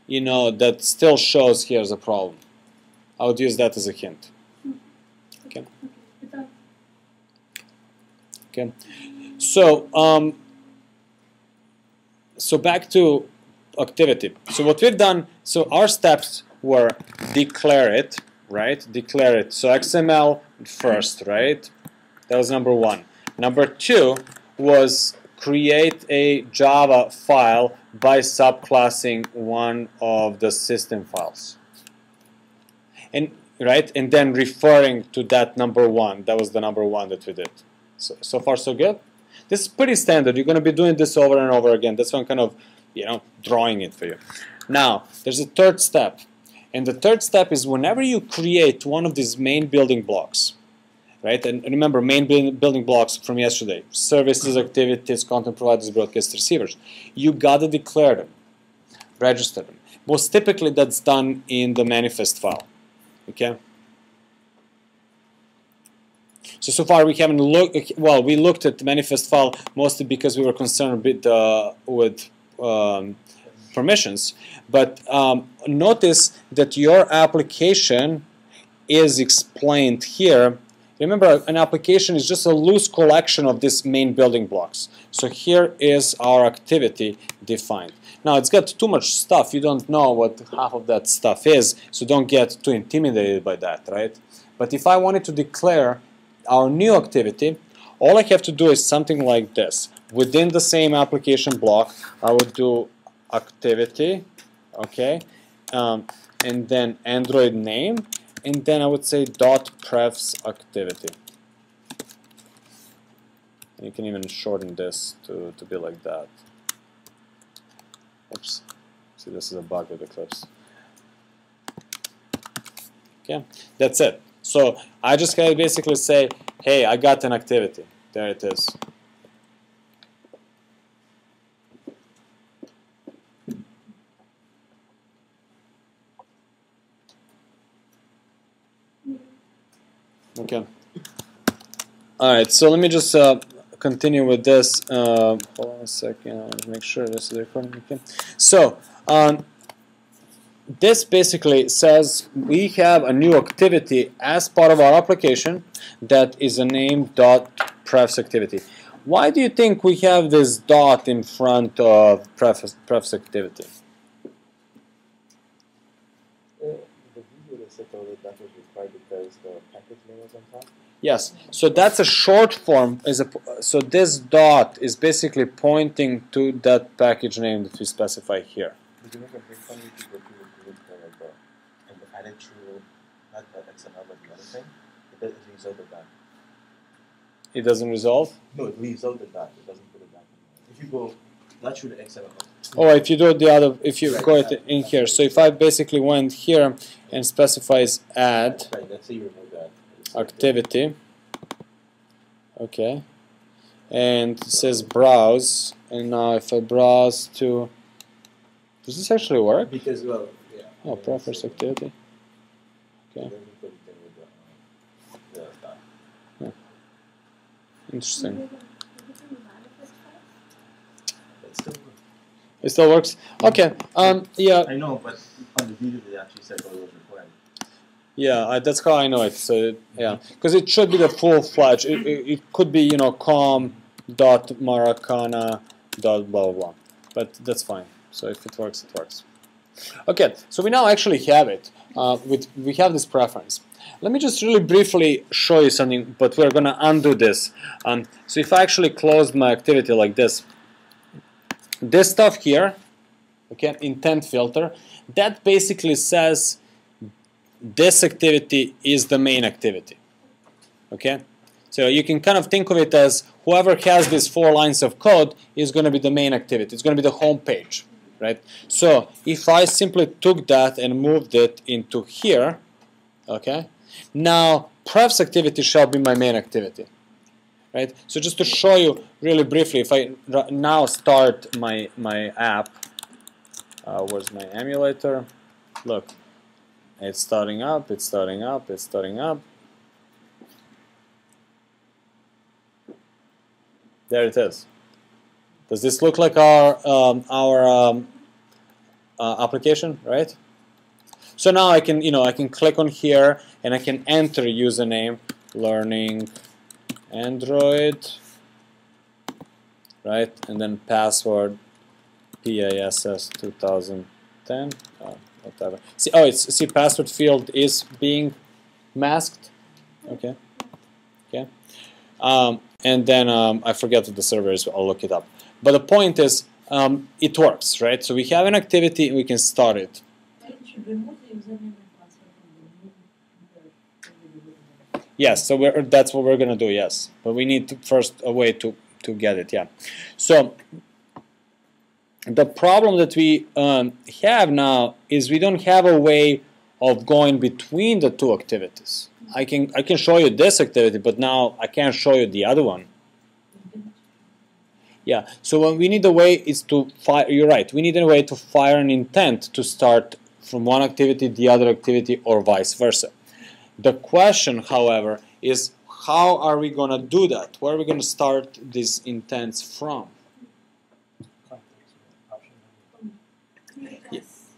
that still shows here's a problem. I would use that as a hint. Okay. Okay. So so back to activity. So what we've done. So our steps were declare it, right? Declare it. So XML first, right? That was number one. Number two was create a Java file by subclassing one of the system files. And right, and then referring to that number one. That was the number one that we did. So far so good. This is pretty standard. You're going to be doing this over and over again. That's why I'm kind of, drawing it for you. Now, there's a third step. And the third step is whenever you create one of these main building blocks, right? And remember, main building blocks from yesterday: services, activities, content providers, broadcast receivers. You gotta declare them, register them. Most typically, that's done in the manifest file. Okay. So far we haven't looked. Well, we looked at the manifest file mostly because we were concerned a bit with permissions. But notice that your application is explained here. Remember, an application is just a loose collection of these main building blocks. So here is our activity defined. Now, it's got too much stuff. You don't know what half of that stuff is, so don't get too intimidated by that, right? But if I wanted to declare our new activity, all I have to do is something like this. Within the same application block, I would do activity, okay, and then Android name, and then I would say .prefs.activity. You can even shorten this to be like that. Oops. See, this is a bug with Eclipse. Okay, that's it. So I just can basically say, hey, I got an activity. There it is. Okay. All right. So let me just continue with this. Hold on a second. I want to make sure this is recording. Okay. So this basically says we have a new activity as part of our application that is a name .prefs.activity. Why do you think we have this dot in front of prefs.activity? The video that said already that was required because the package name was on top. Yes, so that's a short form. So this dot is basically pointing to that package name that we specify here. Did you make a big funny people do like and add it to not that XML but the other thing? It doesn't result of that. It doesn't resolve? No, it resulted that. It doesn't put it back. If you go, that should XML. Oh, if you do it the other, if you right, go it in here. So if I basically went here and specifies add right, let's say you remove that. activity, okay, and it says browse, and now if I browse to, does this actually work? Because, well, yeah. Oh, prefers activity. Okay. Interesting. It still works? Okay. Yeah. I know, but on the video they actually said what was required. Yeah, that's how I know it. So yeah, because it should be the full-fledged. It could be, you know, com.marakana. Blah blah blah. But that's fine. So if it works, it works. Okay. So we now actually have it. We have this preference. Let me just really briefly show you something, but we're going to undo this. So if I actually close my activity like this stuff here, okay, intent filter, that basically says this activity is the main activity. Okay, so you can kind of think of it as whoever has these 4 lines of code is going to be the main activity. It's going to be the home page, right? So if I simply took that and moved it into here, okay, now prefs.activity shall be my main activity, right? So just to show you really briefly, if I now start my app, where's my emulator? Look, it's starting up, it's starting up, it's starting up. There it is. Does this look like our application, right? So now I can, I can click on here and I can enter username learning Android, right? And then password PASS 2010, whatever. See, password field is being masked. Okay, okay. And then I forget what the server is. I'll look it up. But the point is, it works, right? So we have an activity and we can start it. Remove the username and password from the Yes, so that's what we're going to do, yes. But we need first a way to get it, yeah. So the problem that we have now is we don't have a way of going between the 2 activities. I can show you this activity, but now I can't show you the other one. Yeah, so what we need a way is to fire, you're right, we need a way to fire an intent to start from one activity, the other activity, or vice versa. The question, however, is how are we going to do that? Where are we going to start these intents from?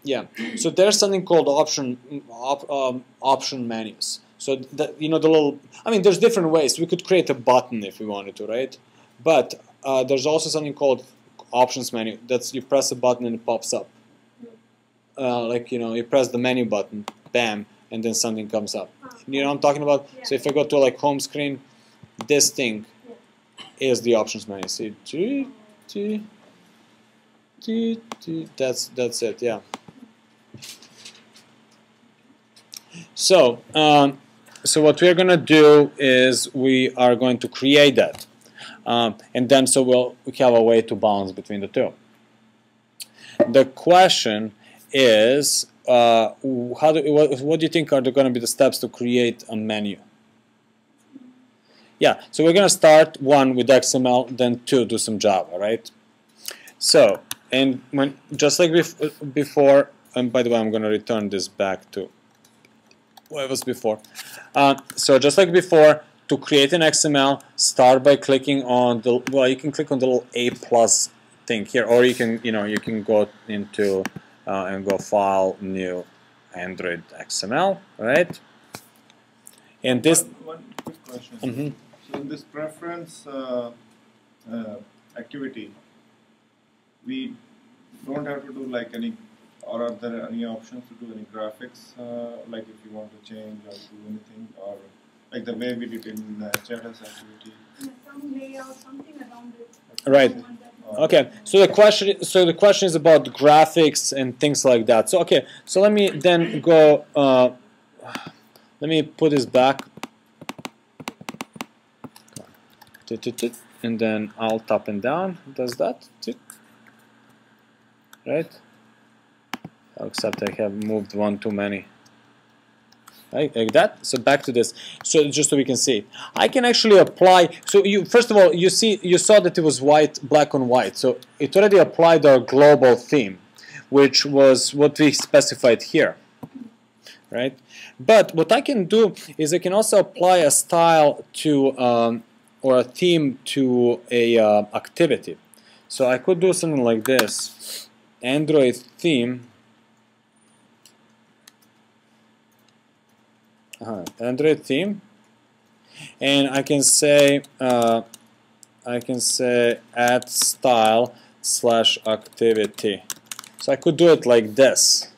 Yeah, so there's something called option menus. So the little, there's different ways. We could create a button if we wanted to, right? But there's also something called options menu. That's you press a button and it pops up. You press the menu button, bam, and then something comes up. You know what I'm talking about? Yeah. So if I go to like home screen, this thing is the options menu. See, that's it. Yeah. So what we're gonna do is we are going to create that, and then we have a way to bounce between the 2. The question is, what do you think are going to be the steps to create a menu? Yeah, so we're going to start one with XML, then two do some Java, right? So, and when just like before, and by the way, I'm going to return this back to what it was before. So just like before, to create an XML, start by clicking on the, well, you can click on the little A+ thing here, or you can, you can go into and go File, New, Android XML, right? And this. One quick question. Mm-hmm. So in this preference activity, we don't have to do like any, or are there any options to do any graphics, like if you want to change or do anything, or like the way we did in status activity? Yeah, some layout, something around it. Right. Okay. So the question is about graphics and things like that. So okay. So let me then go. Let me put this back. And then Alt up and down does that. Right? Except I have moved one too many. Right, like that. So back to this. So just so we can see, I can actually apply. So you first of all, you saw that it was white, black on white. So it already applied our global theme, which was what we specified here, right? But what I can do is I can also apply a style to or a theme to a activity. So I could do something like this: Android theme. Android theme, and I can say add style / activity. So I could do it like this.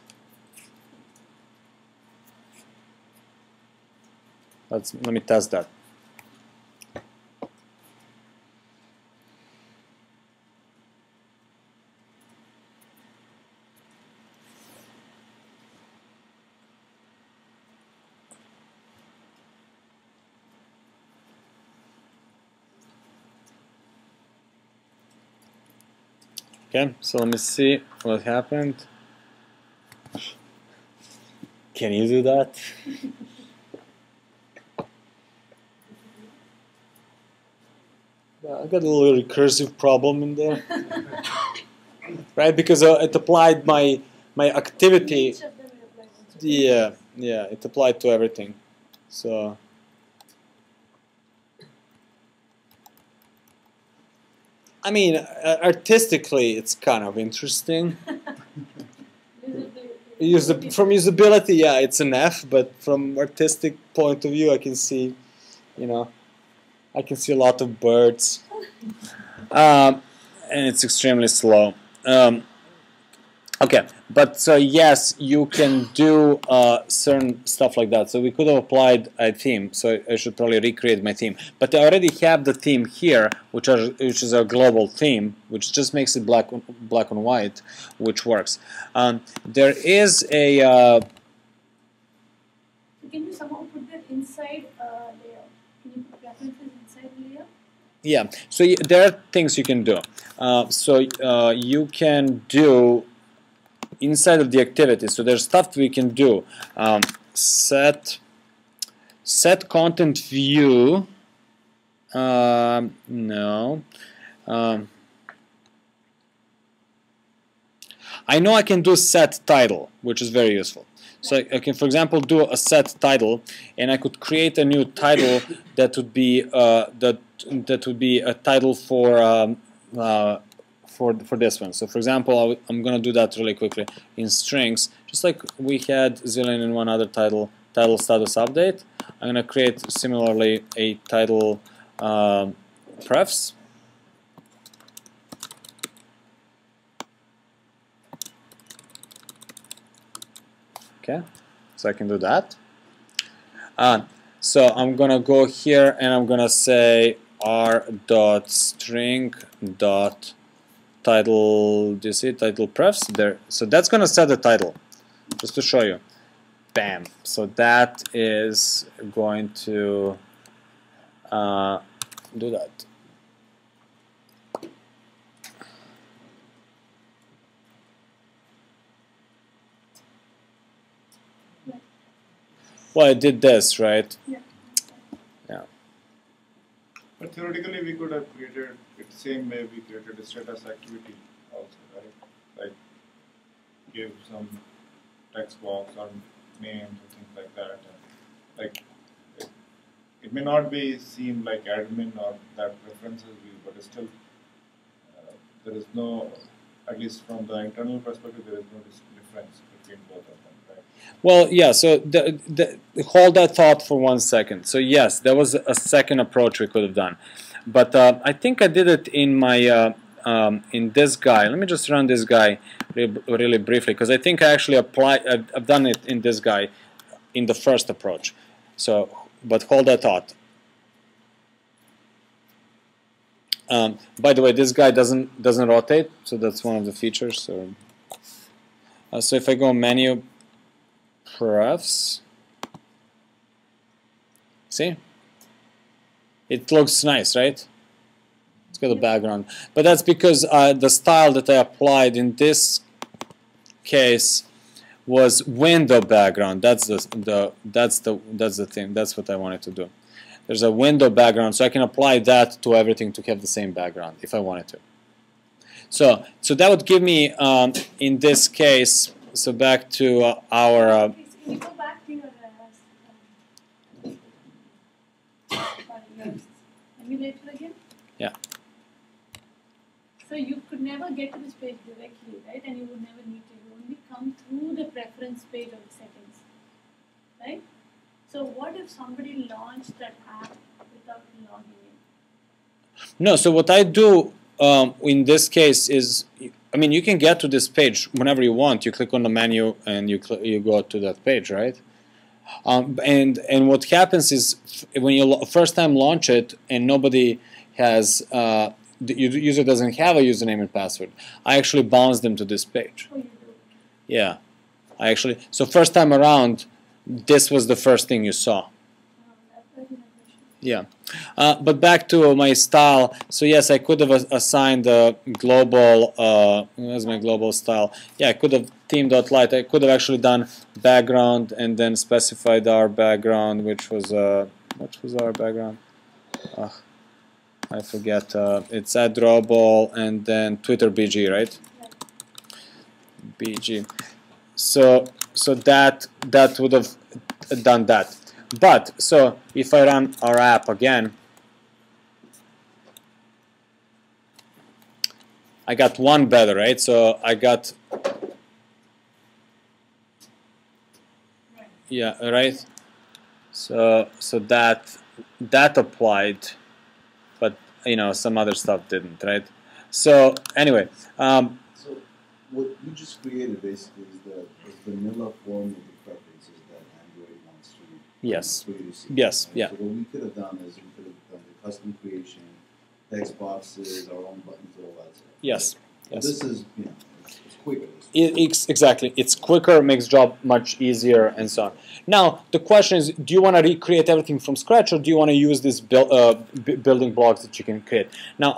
Let me test that. Okay, so let me see what happened. Can you do that? I got a little recursive problem in there, right? Because it applied my activity. Yeah, it applied to everything. So. I mean, artistically, it's kind of interesting. From usability, yeah, it's an F, but from artistic point of view, I can see, I can see a lot of birds, and it's extremely slow. Okay, but so yes, you can do certain stuff like that. So we could have applied a theme. So I should probably recreate my theme. But I already have the theme here, which is a global theme, which just makes it black on white, which works. There is a. Can you somehow put that inside layer? Can you put preferences inside layer? Yeah. So there are things you can do. You can do. Inside of the activity, so there's stuff we can do. Set content view. No. I know I can do set title, which is very useful. So I can, for example, do a set title, and I could create a new title that would be that would be a title for this one. So for example, I'm going to do that really quickly in strings, just like we had zillion and one other title status update. I'm going to create similarly a title prefs. Okay, so I can do that. So I'm going to go here and I'm going to say r.string. Title, do you see title prefs there? So that's going to set the title, just to show you. Bam. So that is going to do that. Well, it did this, right? Yeah. Yeah. But theoretically, we could have created it same way we created a status activity also, right? Like give some text box or names and things like that. And like it may not be seen like admin or that preferences view, but it's still there is no, at least from the internal perspective, there is no difference between both of them, right? Well, yeah, so hold that thought for 1 second. So yes, there was a second approach we could have done. But I think I did it in my in this guy. Let me just run this guy really briefly, because I think I actually I've done it in this guy in the first approach. So, but hold that thought. By the way, this guy doesn't rotate, so that's one of the features. So if I go menu, prefs, see, it looks nice, right? It's got a background, but that's because the style that I applied in this case was window background. That's the thing. That's what I wanted to do. There's a window background, so I can apply that to everything to have the same background if I wanted to. So that would give me, in this case, so back to our. Can you go back to your emulator again? Yeah. So you could never get to this page directly, right? And you would never need to. You only come through the preference page of the settings, right? So what if somebody launched that app without logging in? No, so what I do in this case is, I mean, you can get to this page whenever you want. You click on the menu and you go to that page, right? And what happens is when you first time launch it and nobody has, the user doesn't have a username and password, I actually bounce them to this page. Oh, you do? Yeah, I actually, so first time around, this was the first thing you saw. Yeah, but back to my style. So yes, I could have assigned a global. Where's my global style? Yeah, I could have theme.light. I could have actually done background and then specified our background, which was what was our background? I forget. It's @drawball and then Twitter BG, right? BG. So that would have done that. But so if I run our app again, I got one better, right? So I got, yeah, right. So that applied, but you know some other stuff didn't, right? So anyway. So what you just created basically is the vanilla form of the preferences that Android wants to. Yes. For you to see. Yes. Right? Yeah. So what we could have done is we could have done the custom creation, text boxes, our own buttons, all that stuff. Yes. But Yes. this is, you know, it's quicker. Exactly. It's quicker, makes job much easier, and so on. Now, the question is, do you want to recreate everything from scratch, or do you want to use these building blocks that you can create? Now,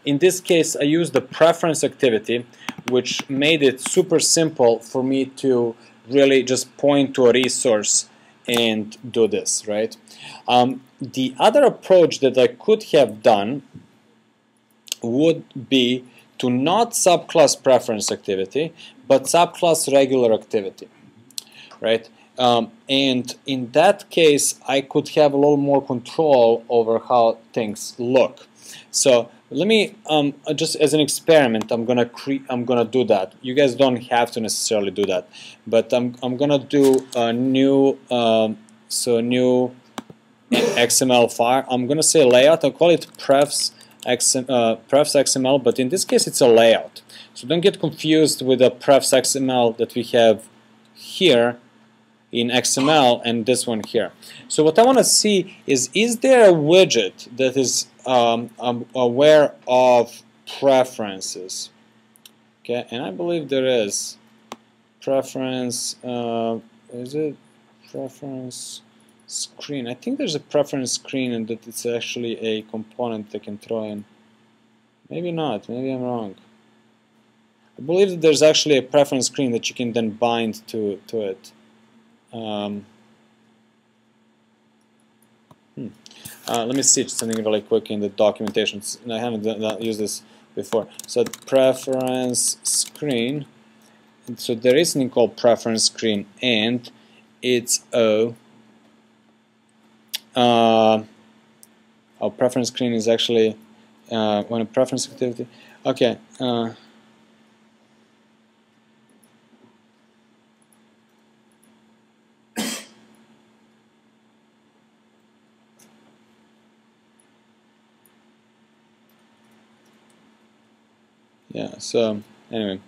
in this case, I used the preference activity, which made it super simple for me to really just point to a resource and do this, right? The other approach that I could have done would be to not subclass preference activity, but subclass regular activity, right? And in that case, I could have a little more control over how things look. So let me just as an experiment, I'm gonna do that. You guys don't have to necessarily do that, but I'm gonna do a new new XML file. I'm gonna say layout. I'll call it prefs.xml, but in this case it's a layout. So don't get confused with the prefs.xml that we have here in XML and this one here. So what I want to see is there a widget that is aware of preferences? Okay, and I believe there is. Preference, is it preference screen? I think there's a preference screen and that it's actually a component that can throw in. Maybe not, maybe I'm wrong. I believe that there's actually a preference screen that you can then bind to it. Let me see something really quick in the documentation. I haven't used this before. So preference screen. So there is something called preference screen, and it's preference screen is actually when a preference activity. Okay. Yeah. So anyway.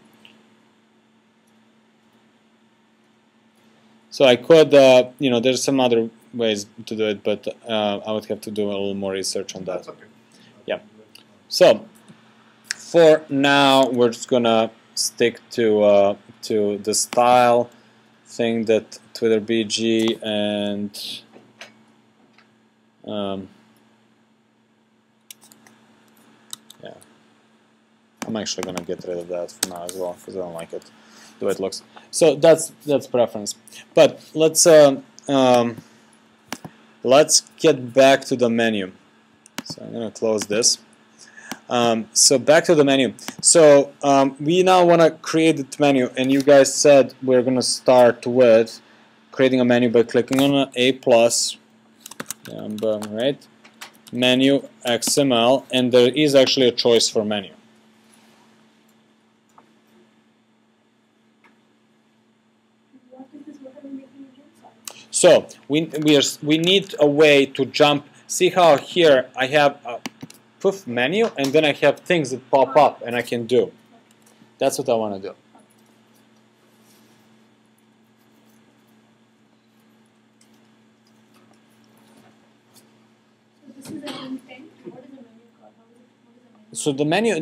So I could, you know, there's some other ways to do it, but I would have to do a little more research on that. That's okay. Yeah. So for now, we're just gonna stick to the style thing that Twitter BG and yeah, I'm actually gonna get rid of that for now as well because I don't like it the way it looks. So that's preference. But let's get back to the menu. So I'm gonna close this. So back to the menu. So we now want to create the menu, and you guys said we're going to start with creating a menu by clicking on A+, right? Menu.xml, and there is actually a choice for menu. What is this? What are we making again? So Sorry. we need a way to jump. See how here I have a poof menu, and then I have things that pop up and I can do. That's what I want to do. So this is an intent. What is the menu called? What is the menu? So the menu,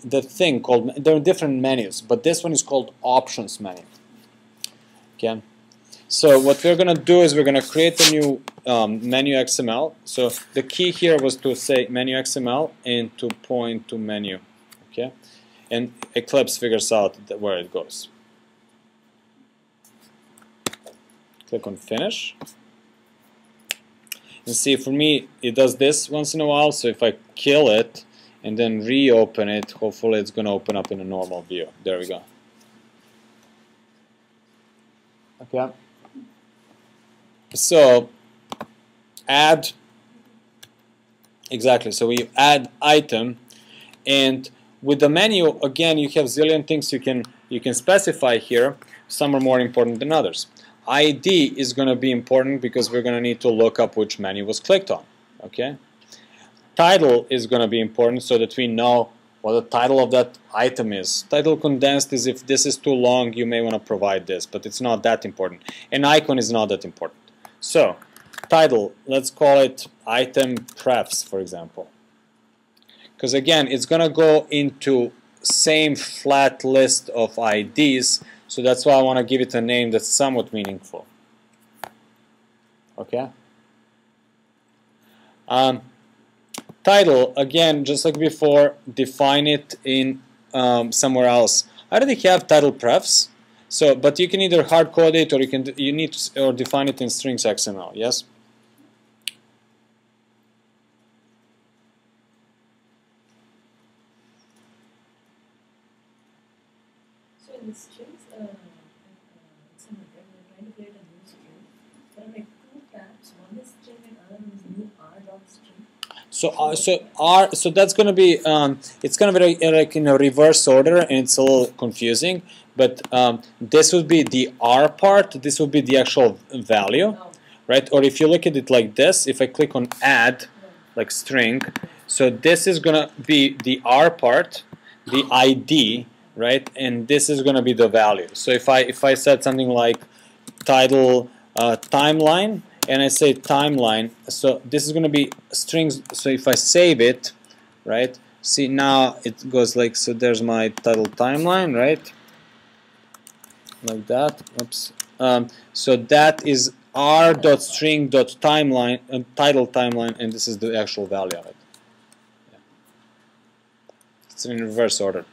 the thing called, there are different menus, but this one is called Options menu. Okay. So what we're going to do is we're going to create a new menu XML. So the key here was to say menu XML and to point to menu. Okay. And Eclipse figures out where it goes. Click on Finish. And see, for me, it does this once in a while. So if I kill it and then reopen it, hopefully it's going to open up in a normal view. There we go. Okay. So add, exactly, so we add item, and with the menu, again, you have zillion things you can specify here. Some are more important than others. ID is going to be important because we're going to need to look up which menu was clicked on. Okay. Title is going to be important so that we know what the title of that item is. Title condensed is if this is too long, you may want to provide this, but it's not that important. And icon is not that important. So, title, let's call it item prefs, for example. Because again, it's going to go into same flat list of IDs, so that's why I want to give it a name that's somewhat meaningful. Okay? Title, again, just like before, define it in somewhere else. I already have title prefs. So, but you can either hard code it or you need to define it in strings XML. Yes. So in the strings, XML, right, we're trying to create a new string. There are like two tabs. One is string and other one is new r.string. So that's going to be it's going to be like in a reverse order, and it's a little confusing. But this would be the R part. This would be the actual value, right? Or if you look at it like this, if I click on add, like string, so this is going to be the R part, the ID, right? And this is going to be the value. So if I said something like title timeline, and I say timeline, so this is going to be strings. So if I save it, right? See, now it goes like, so there's my title timeline, right? Like that. Oops. So that is r.string.timeline title timeline, and this is the actual value of it. Yeah. It's in reverse order.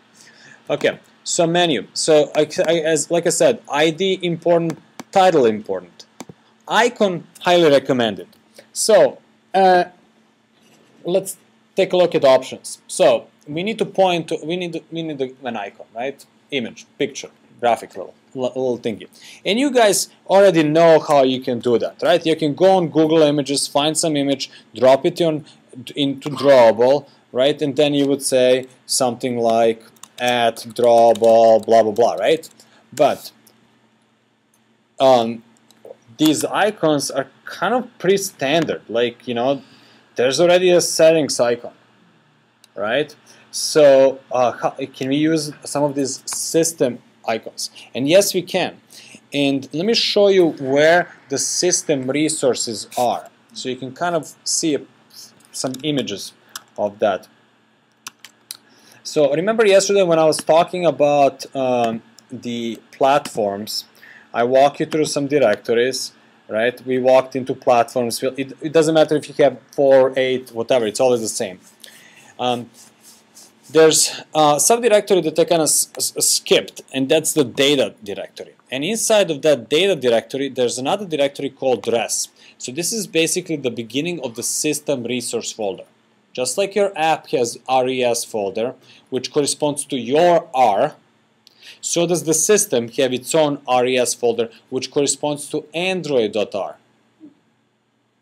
Okay. So menu. So like I said, ID important, title important. Icon, highly recommended. So let's take a look at options. So we need to point to, we need an icon, right? Image, picture, graphic little thingy. And you guys already know how you can do that, right? You can go on Google Images, find some image, drop it into drawable, right? And then you would say something like at drawable, blah, blah, blah, right? But these icons are kind of pretty standard. Like, you know, there's already a settings icon, right? So can we use some of these system icons? And yes, we can. And let me show you where the system resources are, so you can kind of see some images of that. So remember yesterday when I was talking about the platforms, I walked you through some directories, right? We walked into platforms. It doesn't matter if you have 4, 8, whatever. It's always the same. There's a subdirectory that I kind of skipped, and that's the data directory. And inside of that data directory, there's another directory called res. So this is basically the beginning of the system resource folder. Just like your app has res folder, which corresponds to your R, so does the system have its own res folder, which corresponds to Android.r,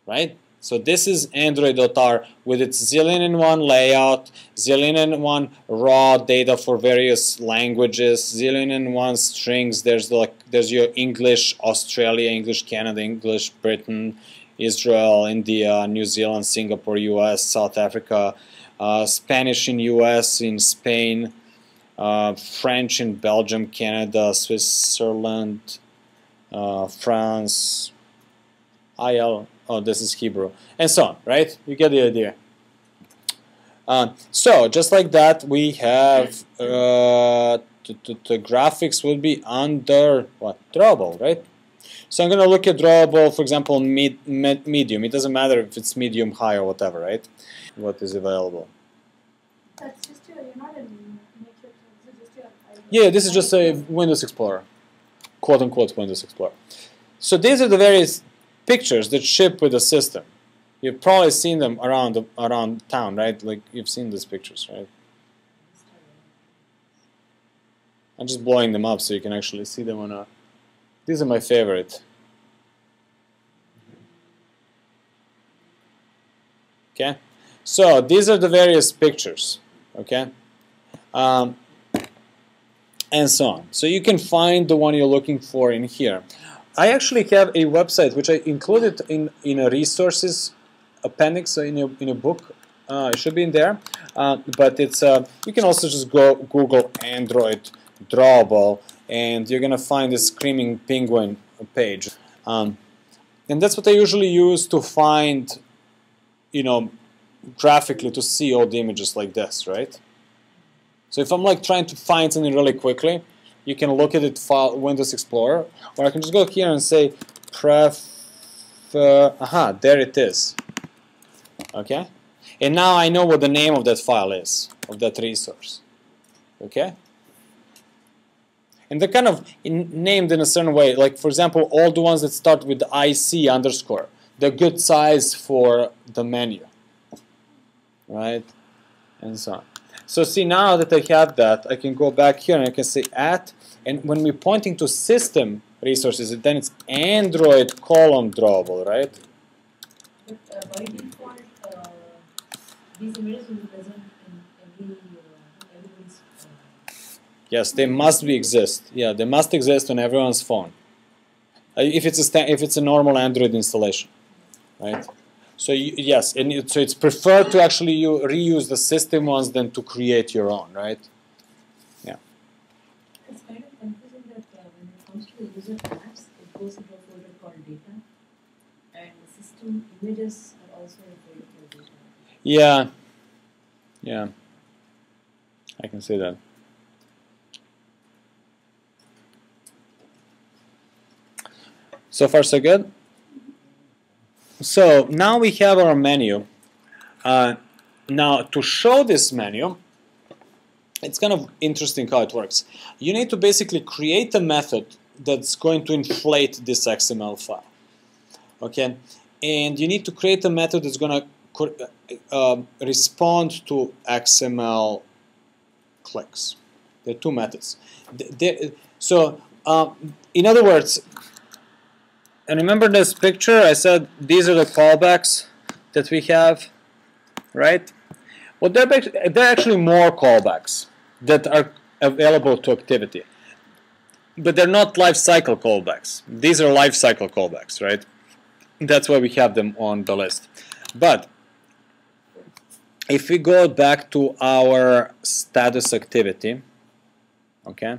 right? So this is Android.r with its zillion-and-one layout, zillion-and-one raw data for various languages, zillion-and-one strings. There's your English Australia, English Canada, English Britain, Israel, India, New Zealand, Singapore, US, South Africa, Spanish in US, in Spain, French in Belgium, Canada, Switzerland, France, oh, this is Hebrew, and so on, right? You get the idea. So, just like that, we have the graphics will be under what? Drawable, right? So I'm going to look at drawable, for example, medium. It doesn't matter if it's medium, high, or whatever, right? What is available? That's just you're not in Matrix, this is just your Yeah, this is just a Windows Explorer, quote-unquote Windows Explorer. So these are the various pictures that ship with the system. You've probably seen them around town, right? Like you've seen these pictures, right? I'm just blowing them up so you can actually see them on a... These are my favorite. Okay, so these are the various pictures. Okay, and so on. So you can find the one you're looking for in here. I actually have a website which I included in a resources appendix, so in a book. It should be in there, but it's you can also just go Google Android drawable, and you're gonna find this screaming penguin page, and that's what I usually use to find, you know, graphically to see all the images like this, right? So if I'm like trying to find something really quickly, you can look at it file Windows Explorer, or I can just go here and say there it is. Okay, and now I know what the name of that file is, of that resource. Okay, and they're kind of named in a certain way. Like for example, all the ones that start with IC underscore, they're good size for the menu, right? And so on. So see, now that I have that, I can go back here and I can say at, and when we're pointing to system resources, then it's Android column drawable, right? But by default, these images will be present in everybody's Yes, they must exist. Yeah, they must exist on everyone's phone. If it's a normal Android installation, right? So yes, and so it's preferred to actually reuse the system ones than to create your own, right? Yeah. It's kind of confusing that when it comes to the user apps, it goes into a folder called data, and the system images are also in a folder called data. Yeah. Yeah. I can see that. So far, so good. So now we have our menu. Now to show this menu, it's kind of interesting how it works. You need to basically create a method that's going to inflate this XML file. Okay, and you need to create a method that's going to respond to XML clicks. There are two methods. So, in other words, and remember this picture, I said these are the callbacks that we have, right? Well, there are actually more callbacks that are available to activity. But they're not lifecycle callbacks. These are lifecycle callbacks, right? That's why we have them on the list. But if we go back to our status activity, okay,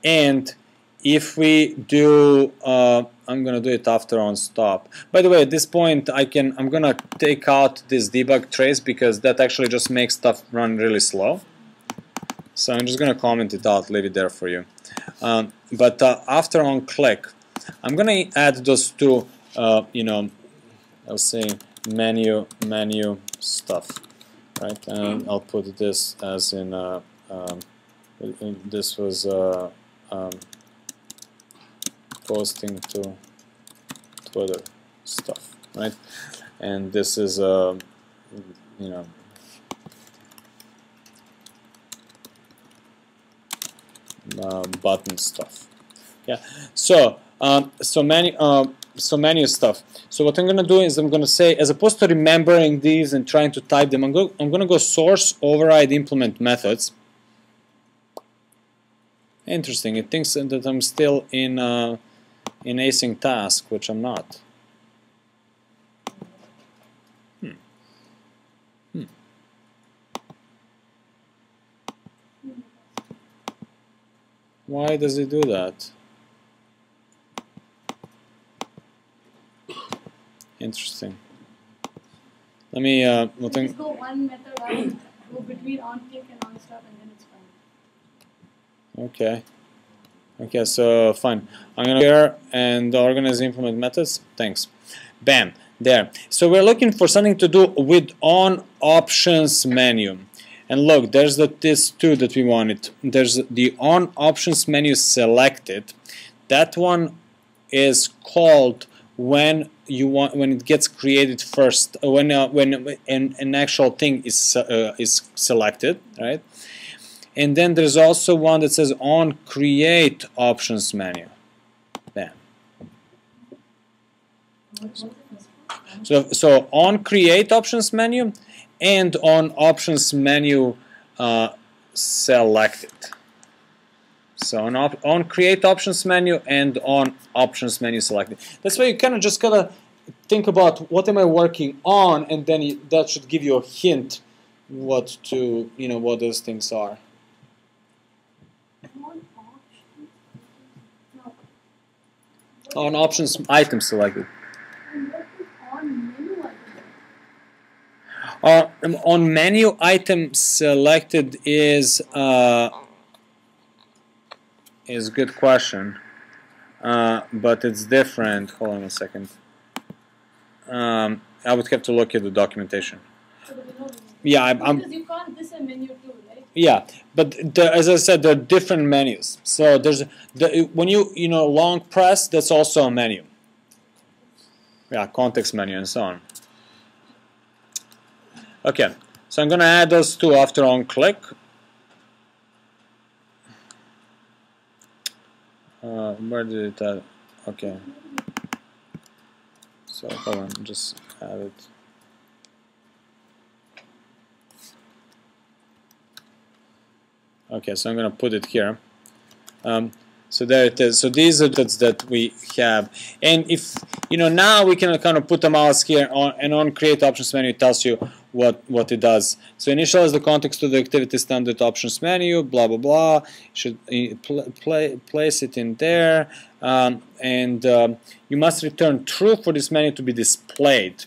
and if we do, I'm gonna do it after on stop. By the way, at this point, I'm gonna take out this debug trace because that actually just makes stuff run really slow. So I'm just gonna comment it out, leave it there for you. But after on click, I'm gonna add those two, you know, I'll say menu stuff, right? And I'll put this as in this was posting to Twitter stuff, right? And this is you know, button stuff. Yeah. So menu stuff. So what I'm gonna do is I'm gonna say, as opposed to remembering these and trying to type them, I'm gonna go source override implement methods. Interesting. It thinks that I'm still in AsyncTask, which I'm not. Why does it do that? Interesting. Let me. Just go one method out, go between on click and on stop, and then it's fine. Okay. Okay, so fine. I'm gonna here and organize implement methods. Thanks. Bam. There. So we're looking for something to do with on options menu. And look, there's this two that we wanted. There's the on options menu selected. That one is called when it gets created first, when an actual thing is selected, right? And then there's also one that says on create options menu. Bam. So on create options menu and on options menu selected. So on create options menu and on options menu selected. That's why you kind of just gotta think about what am I working on, and then that should give you a hint what those things are. On options item selected. On menu item selected is a good question, but it's different. Hold on a second. I would have to look at the documentation. Yeah, because you can't this a menu too, right? Yeah, but as I said, there are different menus. So there's when you long press, that's also a menu. Yeah, context menu and so on. Okay, so I'm gonna add those two after on click. Where did it add? Okay. So hold on, just add it. Okay, so I'm gonna put it here. So there it is. So these are the that we have, and if now we can kind of put the mouse here on, and on create options menu it tells you what it does. So initialize the context to the activity standard options menu, blah blah blah. Should place it in there, and you must return true for this menu to be displayed.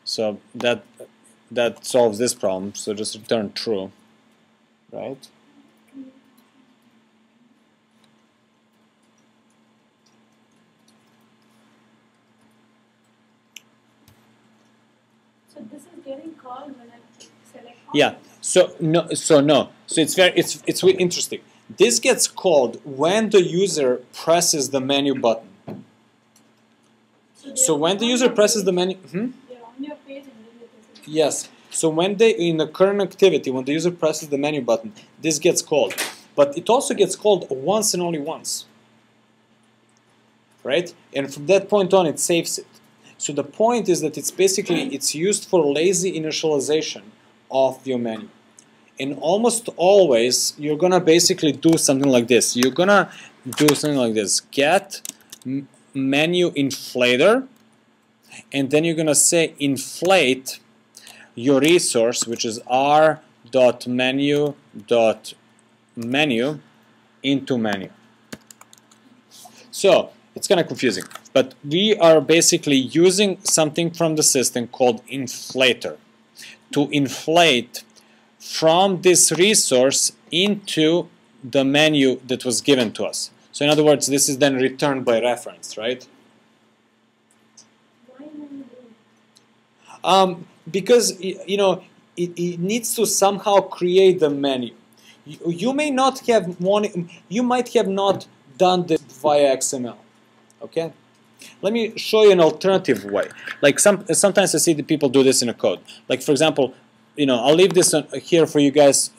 So that solves this problem. So just return true, right? So this is getting called when I select. Yeah. So no. So it's really interesting. This gets called when the user presses the menu button. So So when the user presses the menu, they're on your page and then they press it. yes. So when they, in the current activity, when the user presses the menu button, this gets called. But it also gets called once and only once. Right? And from that point on, it saves it. So the point is that it's basically, it's used for lazy initialization of your menu. And almost always, you're gonna basically do something like this. You're gonna do something like this: get menu inflator, and then you're gonna say inflate your resource, which is r.menu.menu into menu. So it's kind of confusing, but we are basically using something from the system called inflator to inflate from this resource into the menu that was given to us. So in other words, this is then returned by reference, right? Why menu? Because you know it needs to somehow create the menu. You may not have you might have not done this via XML. Okay, let me show you an alternative way. Like sometimes I see the people do this in a code. Like for example, you know, I'll leave this here for you guys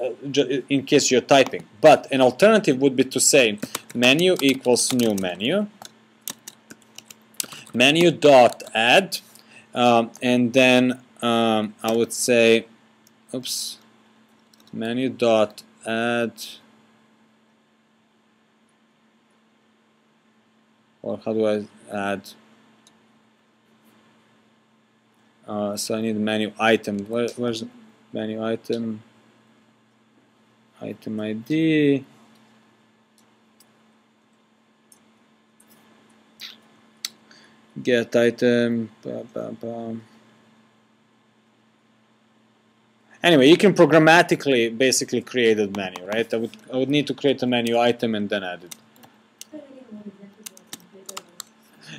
in case you're typing. But an alternative would be to say menu equals new menu, menu dot add, and then I would say, oops, menu dot add, or how do I add? So I need menu item. Where's menu item? Item ID. Get item. Anyway, you can programmatically basically create a menu, right? I would need to create a menu item and then add it.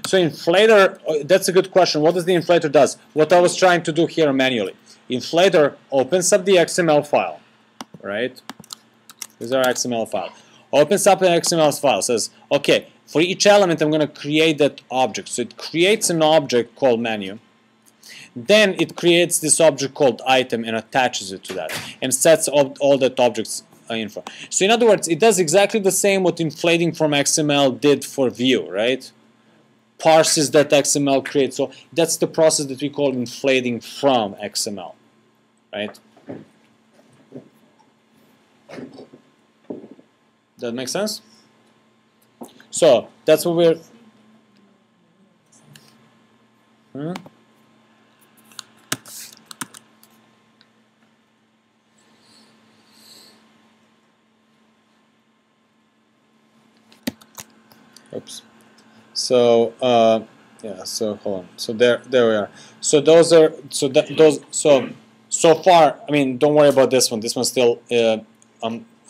So inflator, that's a good question. What does the inflator does? What I was trying to do here manually. Inflator opens up the XML file, right? This is our XML file. Opens up an XML file, says, okay, for each element I'm going to create that object. So it creates an object called menu. Then it creates this object called item and attaches it to that and sets all that objects info. So in other words, it does exactly the same what inflating from XML did for view, right? Parses that XML creates. So that's the process that we call inflating from XML, right? That makes sense? So that's what we're... Oops. So yeah. So hold on. So there we are. So those are so far. I mean, don't worry about this one. This one's still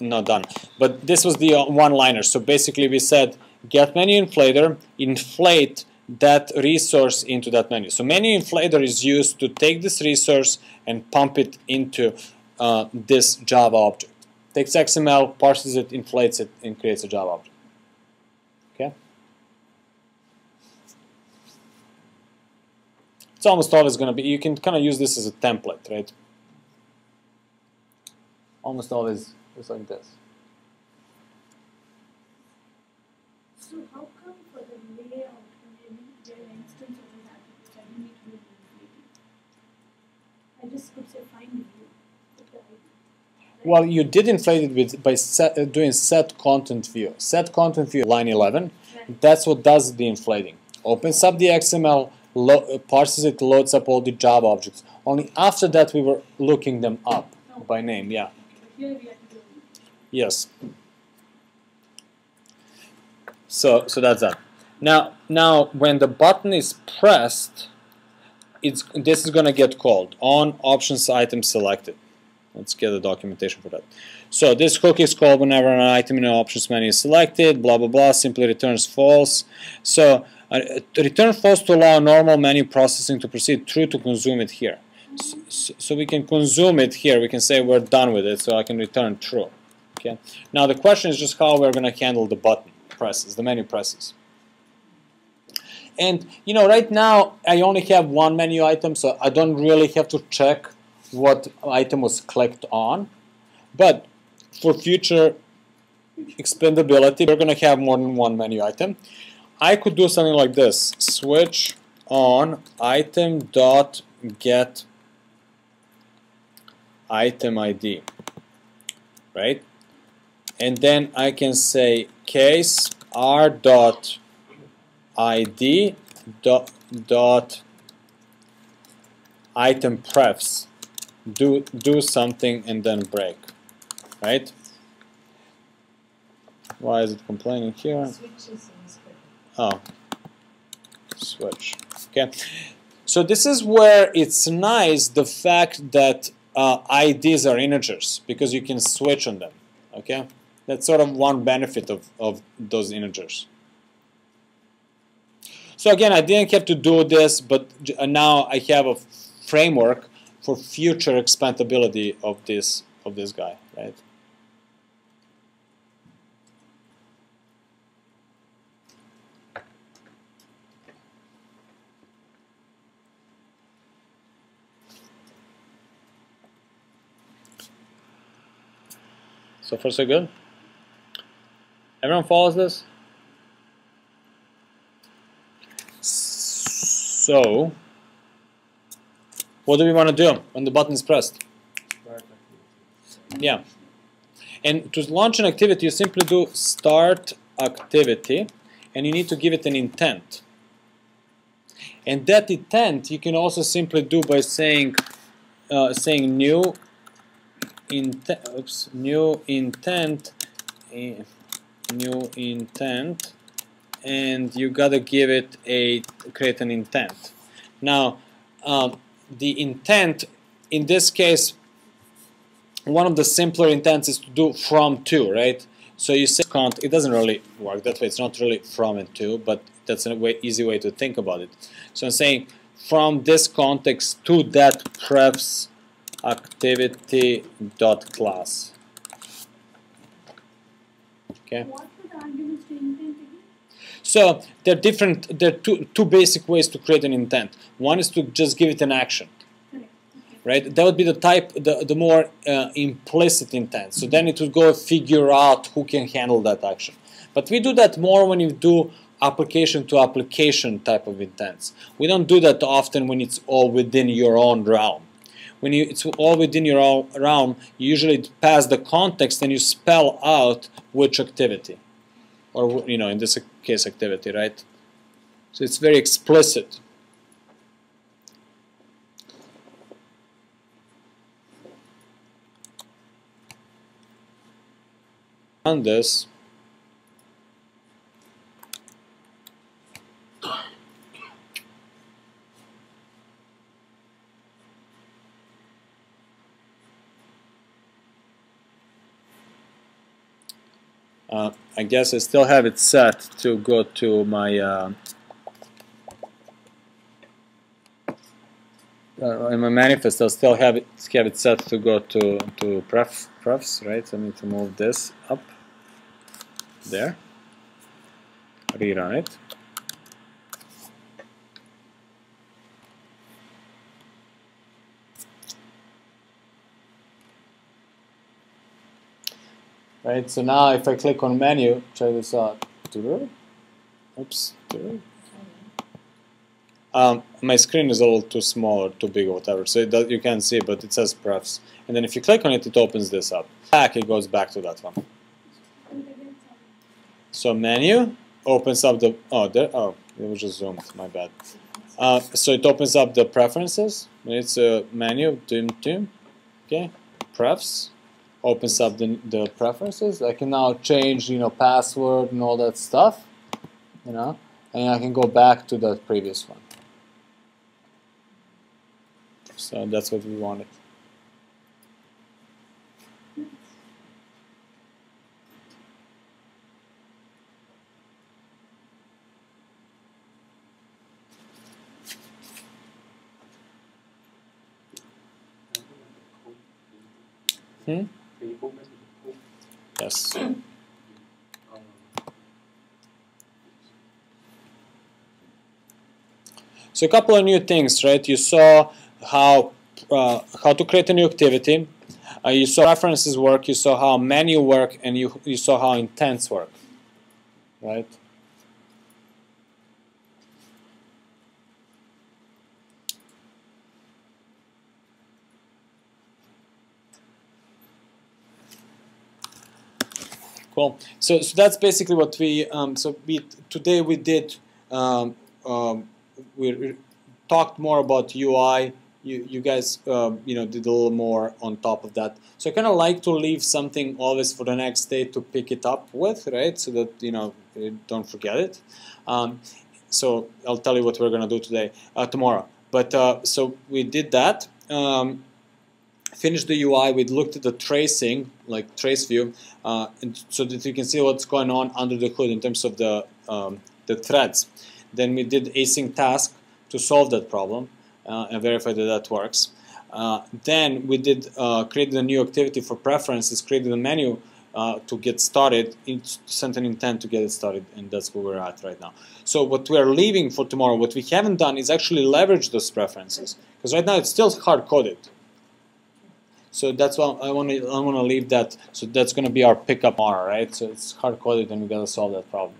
not done. But this was the one-liner. So basically, we said get menu inflator, inflate that resource into that menu. So menu inflator is used to take this resource and pump it into this Java object. Takes XML, parses it, inflates it, and creates a Java object. Okay. It's almost always going to be, you can kind of use this as a template, right? Almost always is like this. So how come for the layout, when there are instance of this attribute, I don't need to do inflating. I just could say find view with the ID. Right? Well, you did inflate it with by doing set content view. Set content view, line 11. Right. That's what does the inflating. Opens up the XML, parses it, loads up all the Java objects. Only after that we were looking them up by name. Yeah. But here we have to do Yes. So that's that. Now when the button is pressed, this is gonna get called on options item selected. Let's get the documentation for that. So this hook is called whenever an item in an options menu is selected. Blah blah blah. Simply returns false. So return false to allow normal menu processing to proceed. True to consume it here. So we can consume it here. We can say we're done with it. So I can return true. Okay. Now the question is just how we're going to handle the button presses, the menu presses. And you know, right now I only have one menu item, so I don't really have to check what item was clicked on. But for future expandability, we're going to have more than one menu item. I could do something like this: switch on item dot get item ID, right? And then I can say case r dot ID dot item prefs, do something and then break, right? Why is it complaining here? Switches in script. Oh, switch. Okay, so this is where it's nice, the fact that IDs are integers, because you can switch on them. Okay, that's sort of one benefit of those integers. So again, I didn't have to do this, but now I have a framework for future expandability of this guy, right? So far so good? Everyone follows this? So, what do we want to do when the button is pressed? Yeah. And to launch an activity, you simply do start activity, and you need to give it an intent. And that intent you can also simply do by saying new intent, new intent, and you gotta give it create an intent. Now, the intent in this case, one of the simpler intents is to do from to, right? So you say count. It doesn't really work that way. It's not really from and to, but that's an easy way to think about it. So I'm saying from this context to that PrefsActivity.class. Okay. What were the arguments to intent again? So there are two basic ways to create an intent. One is to just give it an action. Right? That would be the type, the more implicit intent. So then it would go figure out who can handle that action. But we do that more when you do application to application type of intents. We don't do that often when it's all within your own realm. When it's all within your own realm, you usually pass the context and you spell out which activity, or you know, in this case, activity, right? So it's very explicit. On this, I guess I still have it set to go to my in my manifest. I'll still have it set to go to prefs, right? So I need to move this up there, rerun it. Right, so now if I click on menu, check this out. Oops. My screen is a little too small or too big or whatever, so you can't see, but it says prefs. And then if you click on it, it opens this up. It goes back to that one. So menu opens up the it was just zoomed. My bad. So it opens up the preferences. It's a menu. Okay, prefs. Opens up the preferences. I can now change, you know, password and all that stuff, you know, and I can go back to the previous one. So that's what we wanted. Yes. So a couple of new things, right? You saw how to create a new activity. You saw preferences work. You saw how menu work, and you saw how intents work, right? Cool. So that's basically what we. Today we did. We talked more about UI. You guys, did a little more on top of that. So I kind of like to leave something always for the next day to pick it up with, right? So that you don't forget it. So I'll tell you what we're gonna do tomorrow. But so we did that. Finished the UI. We looked at the tracing, like trace view, and so that you can see what's going on under the hood in terms of the threads. Then we did AsyncTask to solve that problem and verify that works. Then we did created a new activity for preferences, created a menu to get started, sent an intent to get it started, and that's where we're at right now. So what we are leaving for tomorrow, what we haven't done is actually leverage those preferences, because right now it's still hard-coded. So that's why I want to leave that. So that's going to be our pickup tomorrow, right? So it's hard-coded, and we got to solve that problem.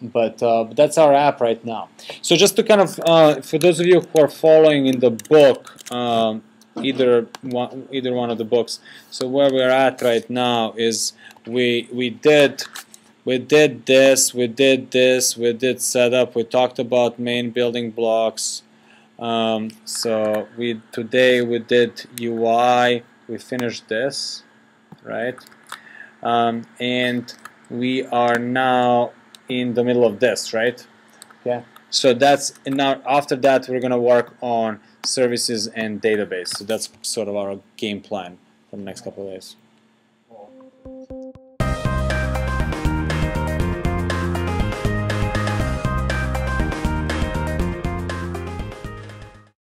But that's our app right now. So just to kind of, for those of you who are following in the book, either one of the books. So where we're at right now is we did this, we did setup, we talked about main building blocks. So today we did UI, we finished this, right? And we are now in the middle of this, right? Okay. So now after that we're gonna work on services and database. So that's sort of our game plan for the next couple of days.